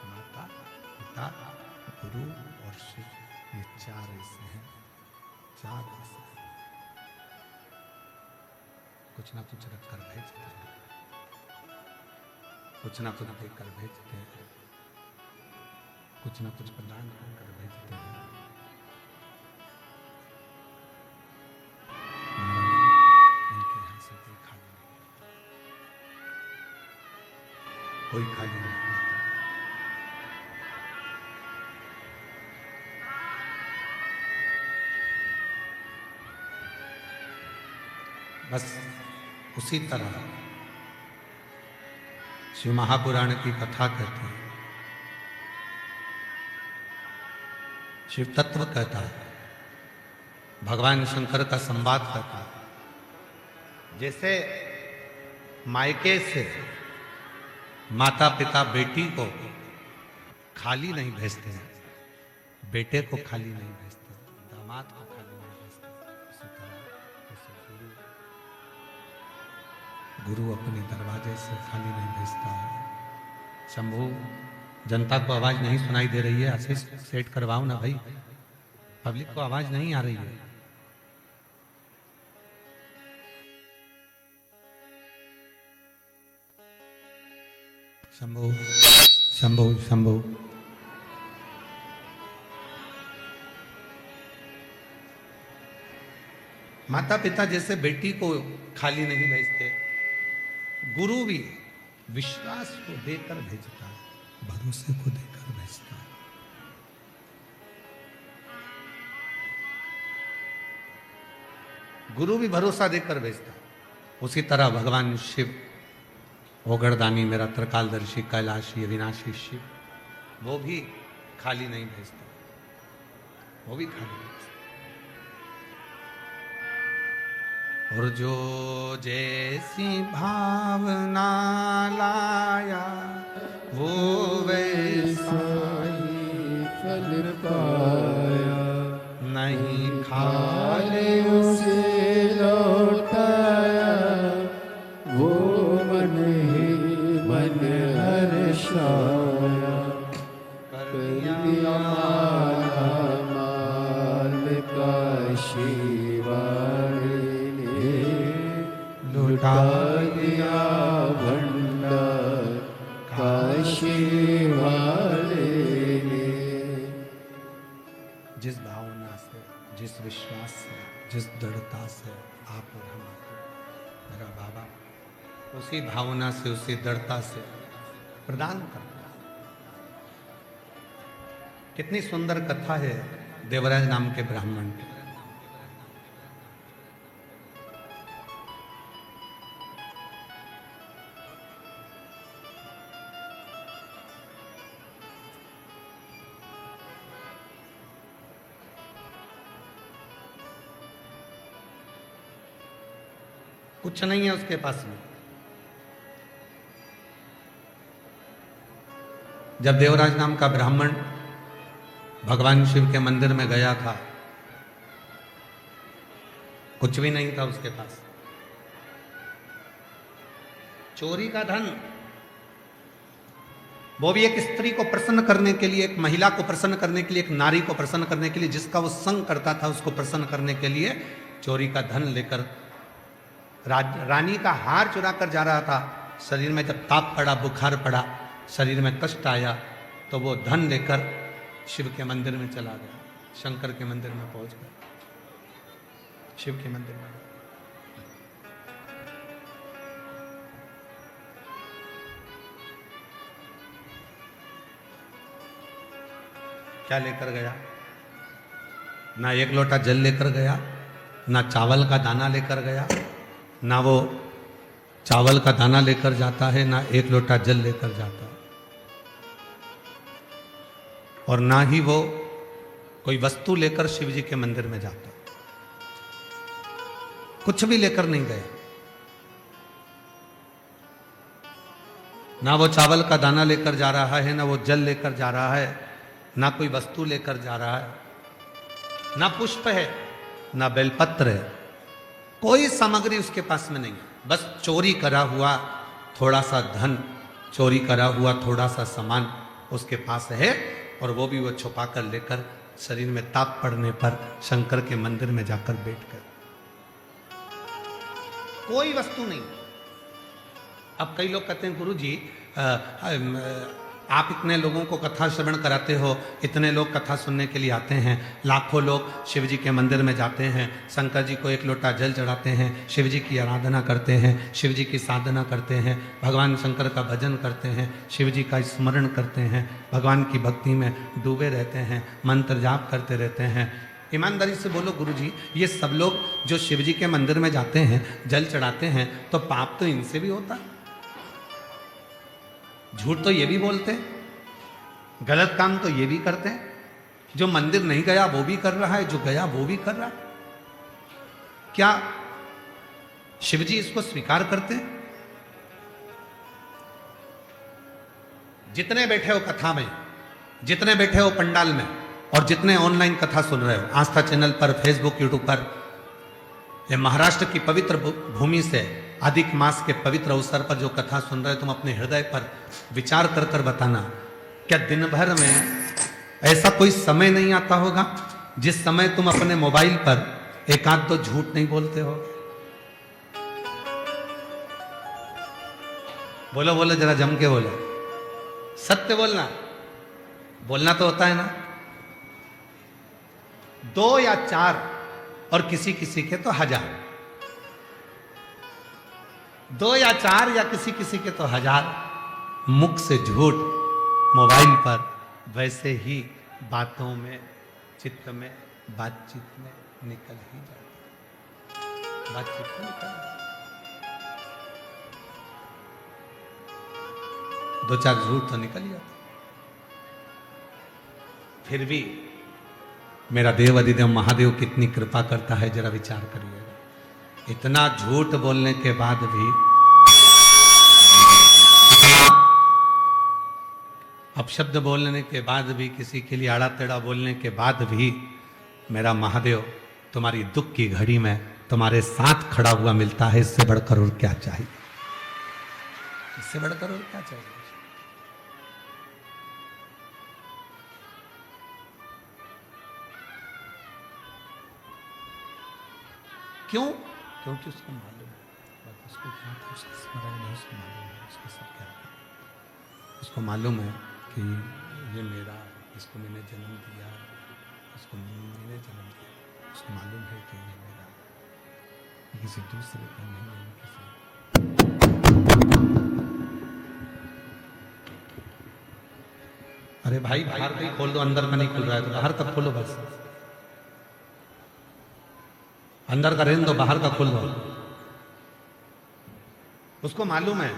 माता, पिता, गुरु और शिव, ये चार ऐसे हैं, चार ऐसे हैं। कुछ ना कुछ रखकर भेजते हैं, कुछ ना कुछ देकर भेजते हैं, कुछ ना कुछ प्रदान कर भेजते हैं। उनके यहाँ से कोई खाली नहीं, कोई खाली नहीं। बस उसी तरह शिव महापुराण की कथा कहती है, शिव तत्व कहता है, भगवान शंकर का संवाद कहता है। जैसे मायके से माता पिता बेटी को खाली नहीं भेजते हैं, बेटे को खाली नहीं भेजते, दामाद को खाली नहीं भेजते, उसी तरह जैसे गुरु अपने दरवाजे से खाली नहीं भेजता है। शंभू, जनता को आवाज नहीं सुनाई दे रही है, आशीष सेट करवाओ ना भाई, पब्लिक को आवाज नहीं आ रही है। शंभू, शंभू, शंभू, माता पिता जैसे बेटी को खाली नहीं भेजते, गुरु भी विश्वास को देकर भेजता है, भरोसे को देकर भेजता है। गुरु भी भरोसा देकर भेजता है। उसी तरह भगवान शिव, ओगरदानी मेरा त्रिकालदर्शी कैलाशी अविनाशी शिव, वो भी खाली नहीं भेजता, वो भी खाली नहीं भेजता। और जो जैसी भावना लाया वो वैसा ही फल पाया, नहीं खाले उसे लौटाया, वो मन ही मन हर्षाया। कर दिया माला माल काशी वाले ने, लुटा दिया भंडार काशी वाले ने। जिस भावना से, जिस विश्वास से, जिस दृढ़ता से आप और हम मेरा बाबा उसी भावना से, उसी दृढ़ता से प्रदान करता है। कितनी सुंदर कथा है देवराज नाम के ब्राह्मण की। कुछ नहीं है उसके पास में। जब देवराज नाम का ब्राह्मण भगवान शिव के मंदिर में गया था कुछ भी नहीं था उसके पास। चोरी का धन, वो भी एक स्त्री को प्रसन्न करने के लिए, एक महिला को प्रसन्न करने के लिए, एक नारी को प्रसन्न करने के लिए, जिसका वो संग करता था उसको प्रसन्न करने के लिए चोरी का धन लेकर रानी का हार चुरा कर जा रहा था। शरीर में जब ताप पड़ा, बुखार पड़ा, शरीर में कष्ट आया, तो वो धन लेकर शिव के मंदिर में चला गया, शंकर के मंदिर में पहुंच गया, शिव के मंदिर में। क्या लेकर गया? ना एक लोटा जल लेकर गया, ना चावल का दाना लेकर गया, ना वो चावल का दाना लेकर जाता है, ना एक लोटा जल लेकर जाता है, और ना ही वो कोई वस्तु लेकर शिव जी के मंदिर में जाता। कुछ भी लेकर नहीं गया। ना वो चावल का दाना लेकर जा रहा है, ना वो जल लेकर जा रहा है, ना कोई वस्तु लेकर जा रहा है, ना पुष्प है, ना बेलपत्र है, कोई सामग्री उसके पास में नहीं है। बस चोरी करा हुआ थोड़ा सा धन, चोरी करा हुआ थोड़ा सा सामान उसके पास है, और वो भी वो छुपा कर लेकर शरीर में ताप पड़ने पर शंकर के मंदिर में जाकर बैठ कर। कोई वस्तु नहीं। अब कई लोग कहते हैं, गुरु जी आप इतने लोगों को कथा श्रवण कराते हो, इतने लोग कथा सुनने के लिए आते हैं, लाखों लोग शिव जी के मंदिर में जाते हैं, शंकर जी को एक लोटा जल चढ़ाते हैं, शिव जी की आराधना करते हैं, शिव जी की साधना करते हैं, भगवान शंकर का भजन करते हैं, शिव जी का स्मरण करते हैं, भगवान की भक्ति में डूबे रहते हैं, मंत्र जाप करते रहते हैं। ईमानदारी से बोलो गुरु जी, ये सब लोग जो शिव जी के मंदिर में जाते हैं, जल चढ़ाते हैं, तो पाप तो इनसे भी होता है। झूठ तो ये भी बोलते हैं, गलत काम तो ये भी करते हैं। जो मंदिर नहीं गया वो भी कर रहा है, जो गया वो भी कर रहा है। क्या शिवजी इसको स्वीकार करते हैं? जितने बैठे हो कथा में, जितने बैठे हो पंडाल में, और जितने ऑनलाइन कथा सुन रहे हो, आस्था चैनल पर, फेसबुक, यूट्यूब पर, ये महाराष्ट्र की पवित्र भूमि से अधिक मास के पवित्र अवसर पर जो कथा सुन रहे हो, तुम अपने हृदय पर विचार कर कर बताना, क्या दिन भर में ऐसा कोई समय नहीं आता होगा जिस समय तुम अपने मोबाइल पर एक आध तो झूठ नहीं बोलते हो? बोलो बोलो, जरा जम के बोलो, सत्य बोलना। बोलना तो होता है ना, 2 या 4, और किसी किसी के तो 1000। 2 या 4 या किसी किसी के तो 1000 मुख से झूठ मोबाइल पर, वैसे ही बातों में, चित्त में, बातचीत में निकल ही जाता। बातचीत में निकल, 2-4 झूठ तो निकल जाता। फिर भी मेरा देव अधिदेव महादेव कितनी कृपा करता है, जरा विचार करिएगा। इतना झूठ बोलने के बाद भी, अपशब्द बोलने के बाद भी, किसी के लिए आड़ा टेढ़ा बोलने के बाद भी, मेरा महादेव तुम्हारी दुख की घड़ी में तुम्हारे साथ खड़ा हुआ मिलता है। इससे बढ़कर और क्या चाहिए? इससे बढ़कर और क्या चाहिए? क्यों? क्योंकि उसको मालूम है, उसको क्या था, उसका स्मरण है, उसको मालूम है, उसको सब क्या था। उसको मालूम है कि ये मेरा, इसको मैंने जन्म दिया, उसको मैंने जन्म दिया। उसको मालूम है कि ये मेरा, किसी दूसरे का नहीं है, किसी। अरे भाई, बाहर का ही खोल दो, अंदर का नहीं खुल रहा है तो बाहर तक खोलो बस। अंदर का रहने दो, बाहर का खोल दो। उसको मालूम है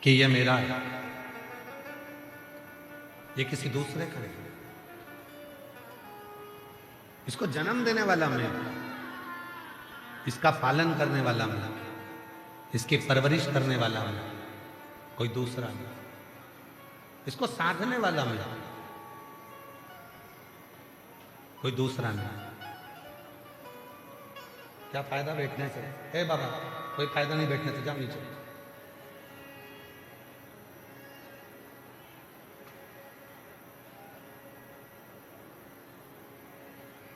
कि ये मेरा है, ये किसी दूसरे का नहीं। इसको जन्म देने वाला मैं, इसका पालन करने वाला मैं, इसकी परवरिश करने वाला मैं, कोई दूसरा नहीं। इसको साधने वाला मैं, कोई दूसरा नहीं। क्या फायदा बैठने से? हे बाबा, कोई फायदा नहीं बैठने से, जाओ नीचे।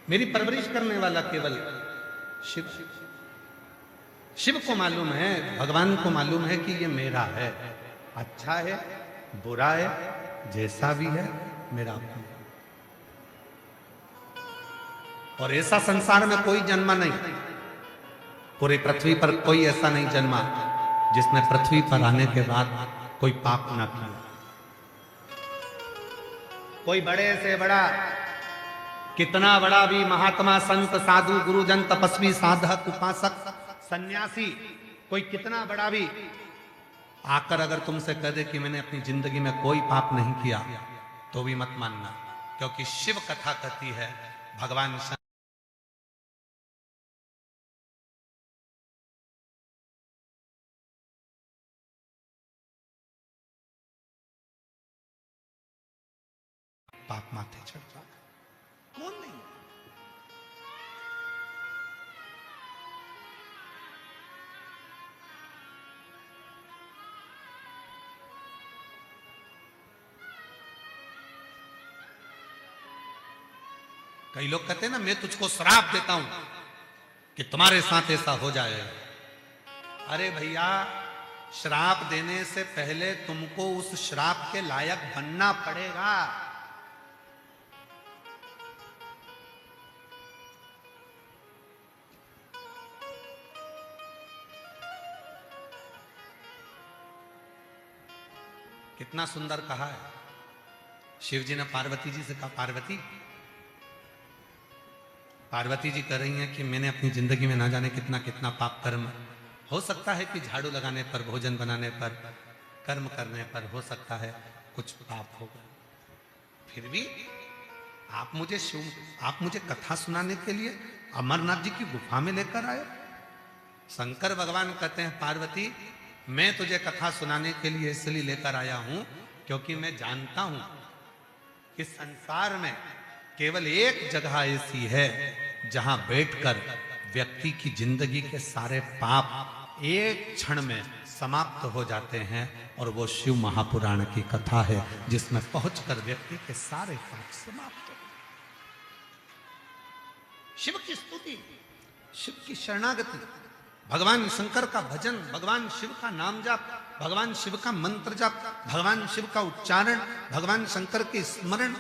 मेरी परवरिश करने वाला केवल शिव। शिव को मालूम है, भगवान को मालूम है कि ये मेरा है, अच्छा है बुरा है, जैसा भी है मेरा अपना। और ऐसा संसार में कोई जन्मा नहीं, पूरी पृथ्वी पर कोई ऐसा नहीं जन्मा जिसने पृथ्वी पर आने के बाद कोई पाप ना किया। कोई बड़े से बड़ा, कितना बड़ा भी महात्मा, संत, साधु, गुरुजन, तपस्वी, साधक, उपासक, सन्यासी, कोई कितना बड़ा भी आकर अगर तुमसे कह दे कि मैंने अपनी जिंदगी में कोई पाप नहीं किया, तो भी मत मानना, क्योंकि शिव कथा कहती है भगवान पाप माथे चढ़ जाए। कौन नहीं? कई लोग कहते हैं ना, मैं तुझको श्राप देता हूं कि तुम्हारे साथ ऐसा हो जाए। अरे भैया, श्राप देने से पहले तुमको उस श्राप के लायक बनना पड़ेगा। कितना सुंदर कहा है शिव जी ने पार्वती जी से कहा, पार्वती जी कह रही हैं कि मैंने अपनी जिंदगी में ना जाने कितना कितना पाप कर्म, हो सकता है कि झाड़ू लगाने पर, भोजन बनाने पर, कर्म करने पर हो सकता है कुछ पाप हो गए, फिर भी आप मुझे कथा सुनाने के लिए अमरनाथ जी की गुफा में लेकर आए। शंकर भगवान कहते हैं, पार्वती मैं तुझे कथा सुनाने के लिए इसलिए लेकर आया हूं क्योंकि मैं जानता हूं कि संसार में केवल एक जगह ऐसी है जहां बैठकर व्यक्ति की जिंदगी के सारे पाप एक क्षण में समाप्त हो जाते हैं, और वो शिव महापुराण की कथा है जिसमें पहुंचकर व्यक्ति के सारे पाप समाप्त हो। शिव की स्तुति, शिव की शरणागति, भगवान शंकर का भजन, भगवान शिव का नाम जाप, भगवान शिव का मंत्र जाप, भगवान शिव का उच्चारण, भगवान शंकर के स्मरण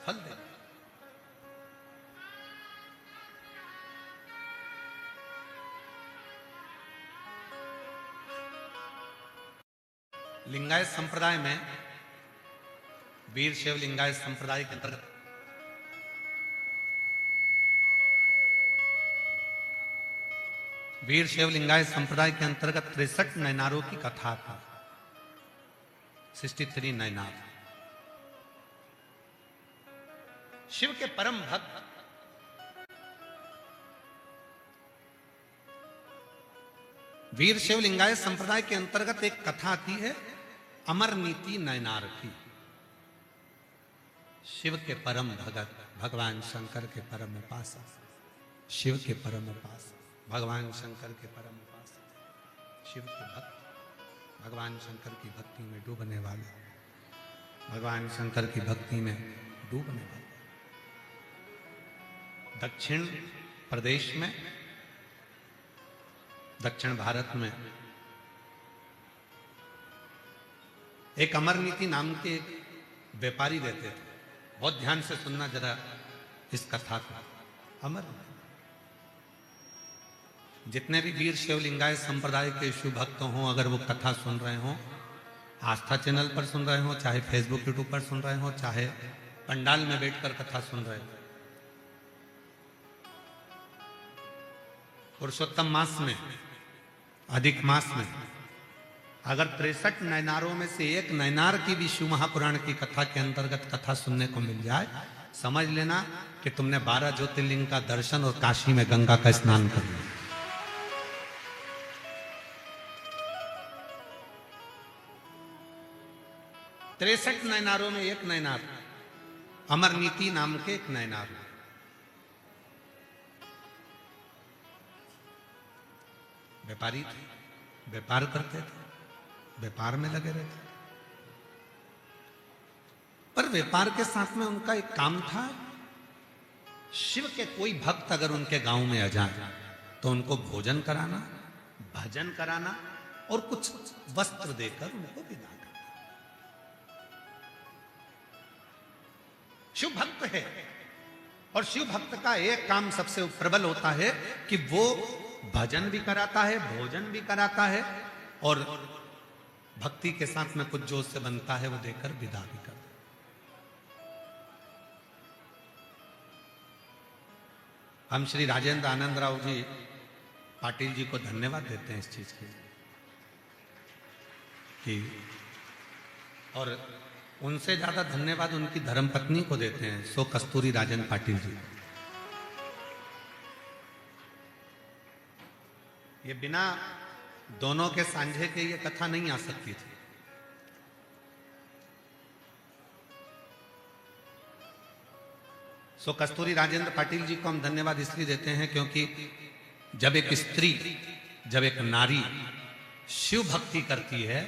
फल दे। लिंगायत संप्रदाय में, वीर शैव लिंगायत संप्रदाय के अंतर्गत वीर शैव लिंगायत संप्रदाय के अंतर्गत 63 नैनारों की कथा था। 63 नैनार। शिव के परम भक्त वीर शैव लिंगायत संप्रदाय के अंतर्गत एक कथा आती है अमर नीति नैनार की। शिव के परम भगत, भगवान शंकर के परम उपासक, शिव के परम उपासक, भगवान शंकर के परम उपासक, शिव के भक्त, भगवान शंकर की भक्ति में डूबने वाले, भगवान शंकर की भक्ति में डूबने वाले। दक्षिण प्रदेश में, दक्षिण भारत में एक अमरनीति नाम के व्यापारी रहते थे। बहुत ध्यान से सुनना जरा इस कथा को। अमर, जितने भी वीर शैव लिंगायत संप्रदाय के शिव भक्त हों, अगर वो कथा सुन रहे हों, आस्था चैनल पर सुन रहे हो, चाहे फेसबुक यूट्यूब पर सुन रहे हो, चाहे पंडाल में बैठकर कथा सुन रहे हो, पुरुषोत्तम मास में, अधिक मास में अगर 63 नैनारों में से एक नैनार की भी शिव महापुराण की कथा के अंतर्गत कथा सुनने को मिल जाए, समझ लेना कि तुमने 12 ज्योतिर्लिंग का दर्शन और काशी में गंगा का स्नान कर लिया। तिरसठ नैनारों में एक नैनार अमरनीति नाम के एक नैनार। व्यापारी थे, व्यापार करते थे, व्यापार में लगे रहते। पर व्यापार के साथ में उनका एक काम था, शिव के कोई भक्त अगर उनके गांव में आ जाए तो उनको भोजन कराना, भजन कराना और कुछ वस्त्र देकर उनको विदा करना। शिव भक्त है और शिव भक्त का एक काम सबसे प्रबल होता है कि वो भजन भी कराता है, भोजन भी कराता है और भक्ति के साथ में कुछ जो उससे बनता है वो देकर विदा भी करता है। हम श्री राजेंद्र आनंद राव जी पाटिल जी को धन्यवाद देते हैं इस चीज के लिए कि, और उनसे ज्यादा धन्यवाद उनकी धर्मपत्नी को देते हैं, सो कस्तूरी राजन पाटिल जी। ये बिना दोनों के सांझे के ये कथा नहीं आ सकती थी। सो कस्तूरी राजेंद्र पाटिल जी को हम धन्यवाद इसलिए देते हैं क्योंकि जब एक स्त्री, जब एक नारी शिव भक्ति करती है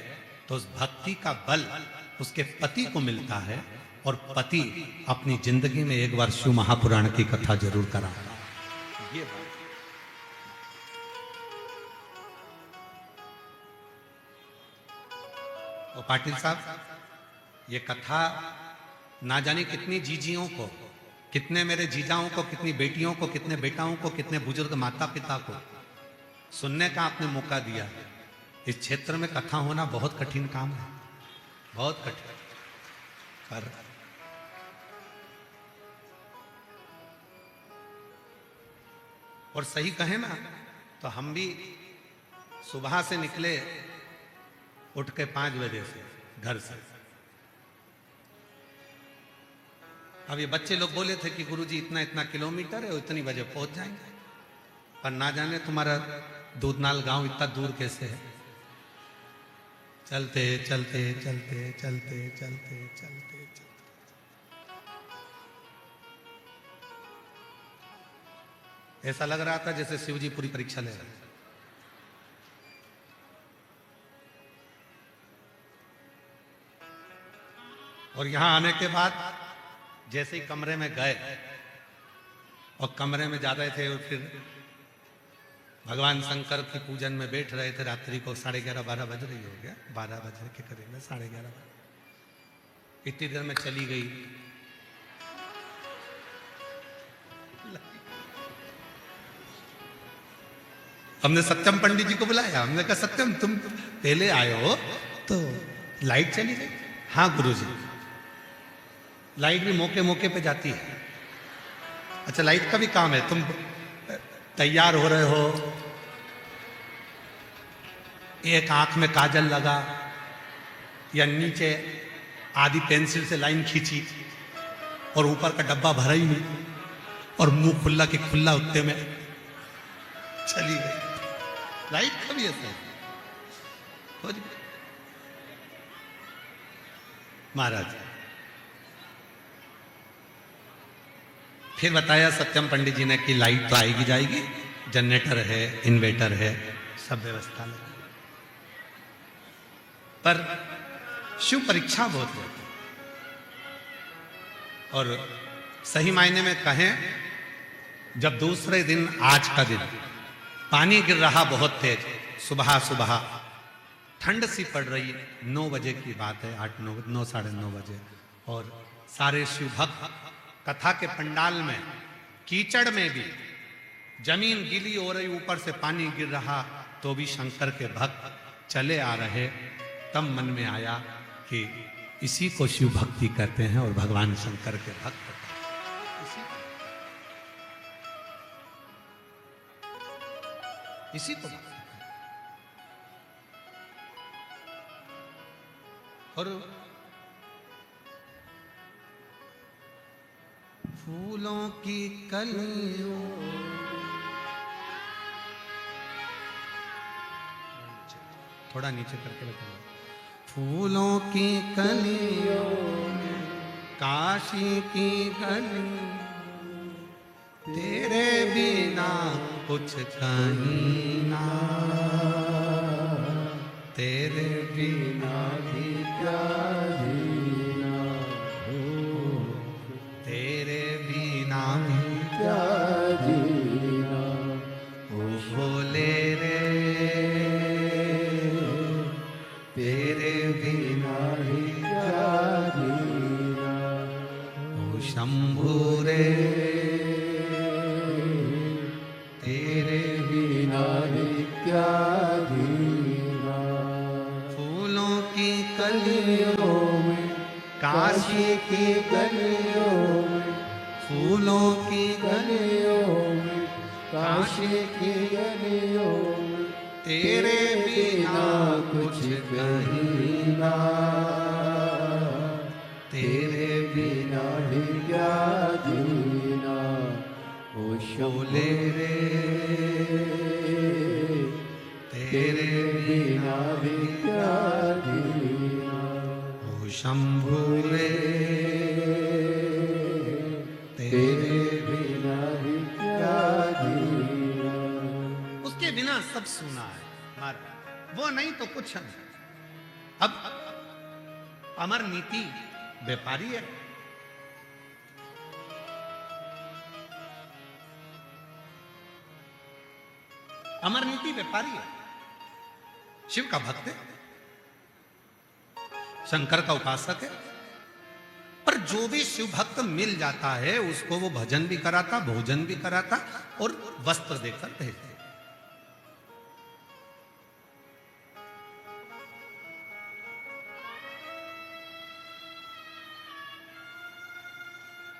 तो उस भक्ति का बल उसके पति को मिलता है और पति अपनी जिंदगी में एक बार शिव महापुराण की कथा जरूर कराता है। ये बात और पाटिल साहब, ये कथा ना जाने कितनी जीजियों को, कितने मेरे जीजाओं को, कितनी बेटियों को, कितने बेटाओं को, कितने बुजुर्ग माता पिता को सुनने का आपने मौका दिया। इस क्षेत्र में कथा होना बहुत कठिन काम है, बहुत कठिन। पर और सही कहे ना तो हम भी सुबह से निकले, उठ के 5 बजे से घर से। अब ये बच्चे लोग बोले थे कि गुरुजी इतना इतना किलोमीटर है, इतनी बजे पहुंच जाएंगे, पर ना जाने तुम्हारा दूधनाल गांव इतना दूर कैसे है। चलते चलते चलते चलते चलते चलते चलते ऐसा लग रहा था जैसे शिव जी पूरी परीक्षा ले रहे। और यहां आने के बाद जैसे ही कमरे में गए और कमरे में जा रहे थे और फिर भगवान शंकर की पूजन में बैठ रहे थे, रात्रि को 11:30-12 बज रही हो गया, 12 बजे के करीब में 11:30 इतनी देर में चली गई। हमने सत्यम पंडित जी को बुलाया, हमने कहा सत्यम तुम पहले आए हो तो लाइट चली गई। हाँ गुरुजी, लाइट भी मौके मौके पे जाती है। अच्छा लाइट का भी काम है, तुम तैयार हो रहे हो, एक आंख में काजल लगा या नीचे आधी पेंसिल से लाइन खींची और ऊपर का डब्बा भरा ही नहीं और मुंह खुला के खुला उत्ते में चली गई। लाइट का भी ऐसा है महाराज। फिर बताया सत्यम पंडित जी ने कि लाइट तो आएगी जाएगी, जनरेटर है, इन्वर्टर है, सब व्यवस्था लगी। पर शिव परीक्षा बहुत होती है। और सही मायने में कहें, जब दूसरे दिन, आज का दिन, पानी गिर रहा बहुत तेज, सुबह सुबह ठंड सी पड़ रही, 9 बजे की बात है, 8-9 साढ़े 9 बजे, और सारे शिव भक्त कथा के पंडाल में कीचड़ में भी, जमीन गीली हो रही, ऊपर से पानी गिर रहा, तो भी शंकर के भक्त चले आ रहे। तब मन में आया कि इसी को शिव भक्ति कहते हैं और भगवान शंकर के भक्त इसी को भक्ति कहते हैं। और फूलों की कलियों, थोड़ा नीचे करके बताओ। फूलों की कलियों में काशी की गली, तेरे बिना कुछ कहीं ना, तेरे बिना भी क्या जीना हो, तेरे बिना भी क्या जीना ओ भोले रे, तेरे बिना भी क्या जीना ओ शंभू रे, तेरे बिना भी क्या जीना। फूलों की कलियों गलियों में, काशी की गलियों में, फूलों की गलियों में, काशी की गलियों में, तेरे बिना कुछ कहीं ना, तेरे बिना भी क्या जीना ओ भोले रे, तेरे बिना भी क्या जीना ओ शंभू रे, तेरे बिना भी क्या जीना। उसके बिना सब सुना है महाराज, वो नहीं तो कुछ नहीं। अब अमर नीति व्यापारी है, अमर नीति व्यापारी है, शिव का भक्त है, शंकर का उपासक है। पर जो भी शिव भक्त मिल जाता है उसको वो भजन भी कराता, भोजन भी कराता और वस्त्र देकर भेजते।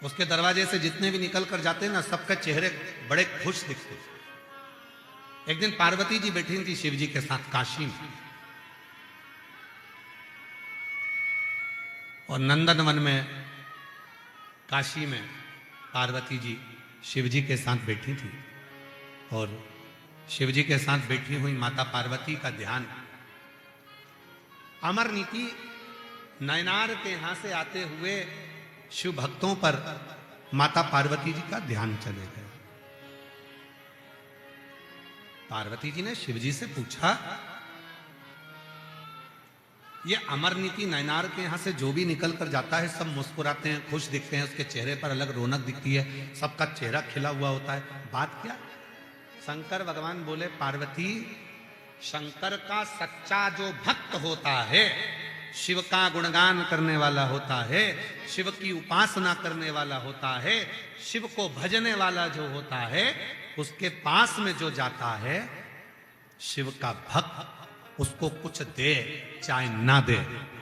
उसके दरवाजे से जितने भी निकल कर जाते हैं ना, सबके चेहरे बड़े खुश दिखते। एक दिन पार्वती जी बैठी थी शिव जी के साथ काशी में, और नंदनवन में काशी में पार्वती जी शिव जी के साथ बैठी थी, और शिव जी के साथ बैठी हुई माता पार्वती का ध्यान अमर नीति नयनार के यहां से आते हुए शिव भक्तों पर माता पार्वती जी का ध्यान चले गए। पार्वती जी ने शिव जी से पूछा, ये अमर नीति नयनार के यहां से जो भी निकल कर जाता है सब मुस्कुराते हैं, खुश दिखते हैं, उसके चेहरे पर अलग रौनक दिखती है, सबका चेहरा खिला हुआ होता है, बात क्या? शंकर भगवान बोले, पार्वती, शंकर का सच्चा जो भक्त होता है, शिव का गुणगान करने वाला होता है, शिव की उपासना करने वाला होता है, शिव को भजने वाला जो होता है, उसके पास में जो जाता है, शिव का भक्त उसको कुछ दे चाहे ना दे,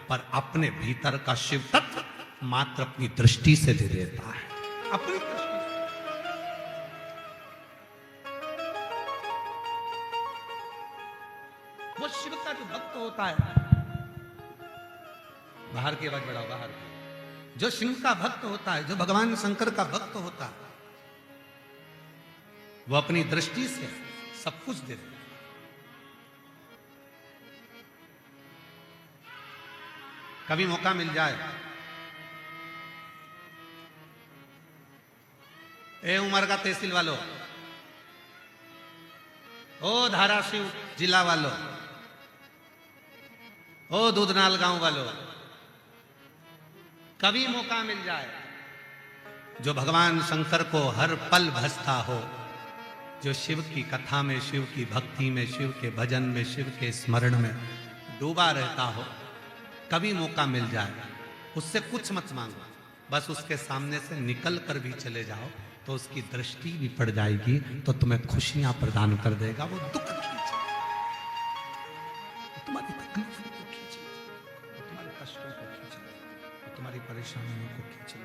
पर अपने भीतर का शिव तत्व मात्र अपनी दृष्टि से दे देता है, अपनी दृष्टि से। वो शिव का जो भक्त होता है, बाहर की आवाज बढ़ाओ, बाहर की, जो शिव का भक्त होता है, जो भगवान शंकर का भक्त होता है, वो अपनी दृष्टि से सब कुछ दे देता है। कभी मौका मिल जाए, ए उमर का तहसील वालों, ओ धाराशिव जिला वालों, ओ दूधनाल गांव वालों, कभी मौका मिल जाए, जो भगवान शंकर को हर पल भजता हो, जो शिव की कथा में, शिव की भक्ति में, शिव के भजन में, शिव के स्मरण में डूबा रहता हो, कभी मौका मिल जाए, उससे कुछ मत मांगो, बस उसके सामने से निकल कर भी चले जाओ तो उसकी दृष्टि भी पड़ जाएगी, तो तुम्हें खुशियां प्रदान कर देगा, वो दुख खींचे, तुम्हारी तकलीफों को खींचे, तुम्हारे कष्टों को खींचे, तुम्हारी परेशानियों को खींचे।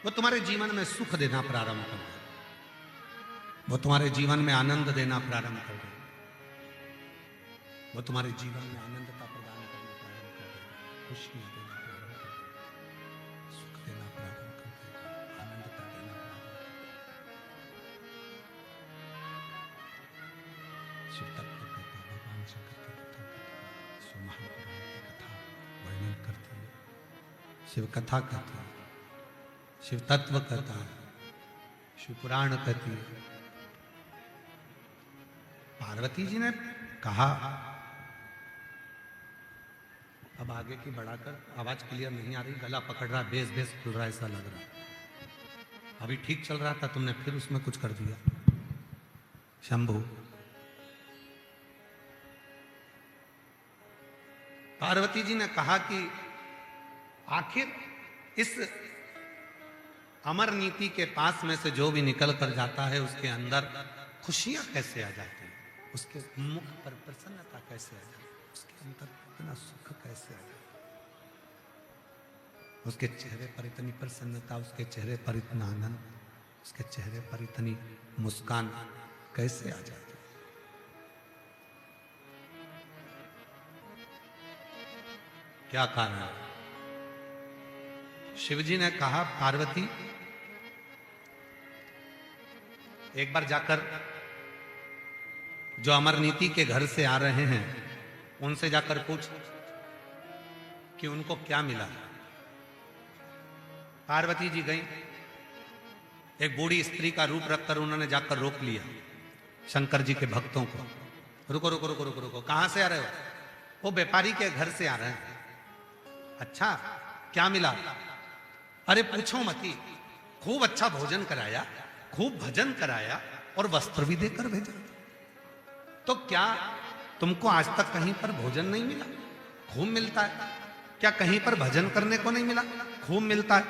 वो तुम्हारे जीवन में सुख देना प्रारंभ कर दे, वो तुम्हारे जीवन में आनंद देना प्रारंभ कर दे। वो तुम्हारे जीवन में आनंदता प्रदान करना प्रारंभ कर देगा, खुशियां देना प्रारंभ कर देगा, सुख देना प्रारंभ कर देगा, आनंदता देना प्रारंभ कर देगा। शिव तत्व कथा, भगवान शंकर की कथा विश्व महापुराण की कथा वर्णन करती है, शिव कथा कहती है, शिव तत्व कहता है, शिव पुराण कहती है। पार्वती जी ने कहा, अब आगे की बढ़ाकर आवाज क्लियर नहीं आ रही, गला पकड़ रहा, बेस बेस खुल रहा, ऐसा लग रहा। अभी ठीक चल रहा था, तुमने फिर उसमें कुछ कर दिया। शंभु, पार्वती जी ने कहा कि आखिर इस अमर नीति के पास में से जो भी निकल कर जाता है उसके अंदर खुशियां कैसे आ जाती है, उसके मुख पर प्रसन्नता कैसे आ जाती है, उसके अंदर इतना सुख कैसे आ जाता है, उसके चेहरे पर इतनी प्रसन्नता, उसके चेहरे पर इतना आनंद, उसके चेहरे पर इतनी मुस्कान कैसे आ जाती है। क्या कारण है? शिवजी ने कहा, पार्वती एक बार जाकर जो अमर नीति के घर से आ रहे हैं उनसे जाकर पूछ कि उनको क्या मिला। पार्वती जी गई, एक बूढ़ी स्त्री का रूप रखकर उन्होंने जाकर रोक लिया शंकर जी के भक्तों को। रुको रुको रुको रुको रुको, कहां से आ रहे हो? वो व्यापारी के घर से आ रहे हैं। अच्छा, क्या मिला? अरे पूछो मती, खूब अच्छा भोजन कराया, खूब भजन कराया और वस्त्र भी देकर भेजा। तो क्या तुमको आज तक कहीं पर भोजन नहीं मिला? खूब मिलता है। क्या कहीं पर भजन करने को नहीं मिला? खूब मिलता है।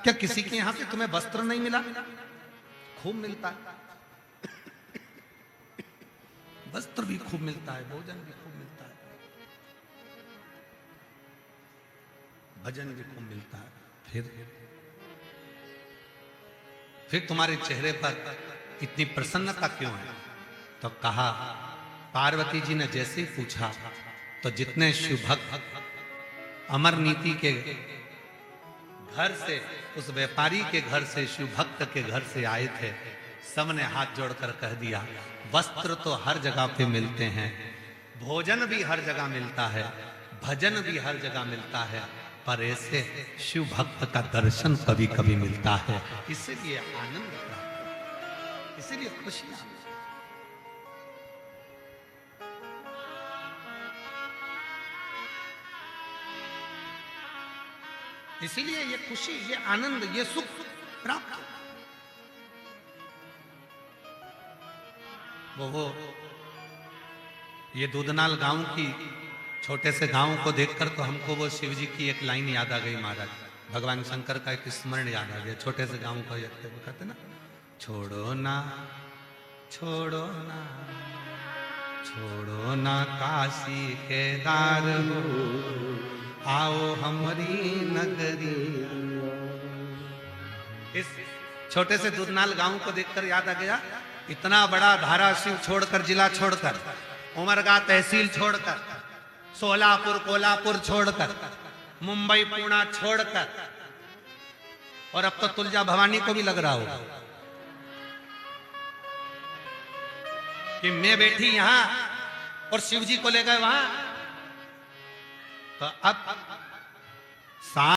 क्या किसी के यहां से तुम्हें वस्त्र नहीं मिला? खूब मिलता है। वस्त्र भी खूब मिलता है, भोजन भी खूब मिलता है, भजन भी खूब मिलता है। फिर तुम्हारे चेहरे पर इतनी प्रसन्नता क्यों है? तो कहा, पार्वती जी ने जैसे ही पूछा तो जितने शिव भक्त अमर नीति के घर से, उस व्यापारी के घर से, शिव भक्त के घर से आए थे, सबने हाथ जोड़कर कह दिया, वस्त्र तो हर जगह पे मिलते हैं, भोजन भी हर जगह मिलता है, भजन भी हर जगह मिलता है, पर ऐसे शिव भक्त का दर्शन कभी कभी मिलता है। इसीलिए आनंद प्राप्त, इसीलिए खुशियां। इसीलिए ये खुशी, ये आनंद, ये सुख प्राप्त। वो ये दूधनाल गांव की, छोटे से गांव को देखकर तो हमको वो शिव जी की एक लाइन याद आ गई महाराज। भगवान शंकर का एक स्मरण याद आ गया। छोटे से गांव को कहते ना, छोड़ो ना छोड़ो ना छोड़ो ना काशी केदार हो, आओ हमारी नगरी। इस छोटे से दूधनाल गांव को देखकर याद आ गया, इतना बड़ा धाराशिव छोड़कर, जिला छोड़कर, उमरगा तहसील छोड़कर, सोलापुर कोल्हापुर छोड़कर, मुंबई पुणे छोड़कर, और अब तो तुलजा भवानी को भी लग रहा होगा कि मैं बैठी यहां और शिव जी को ले गए वहां। तो अब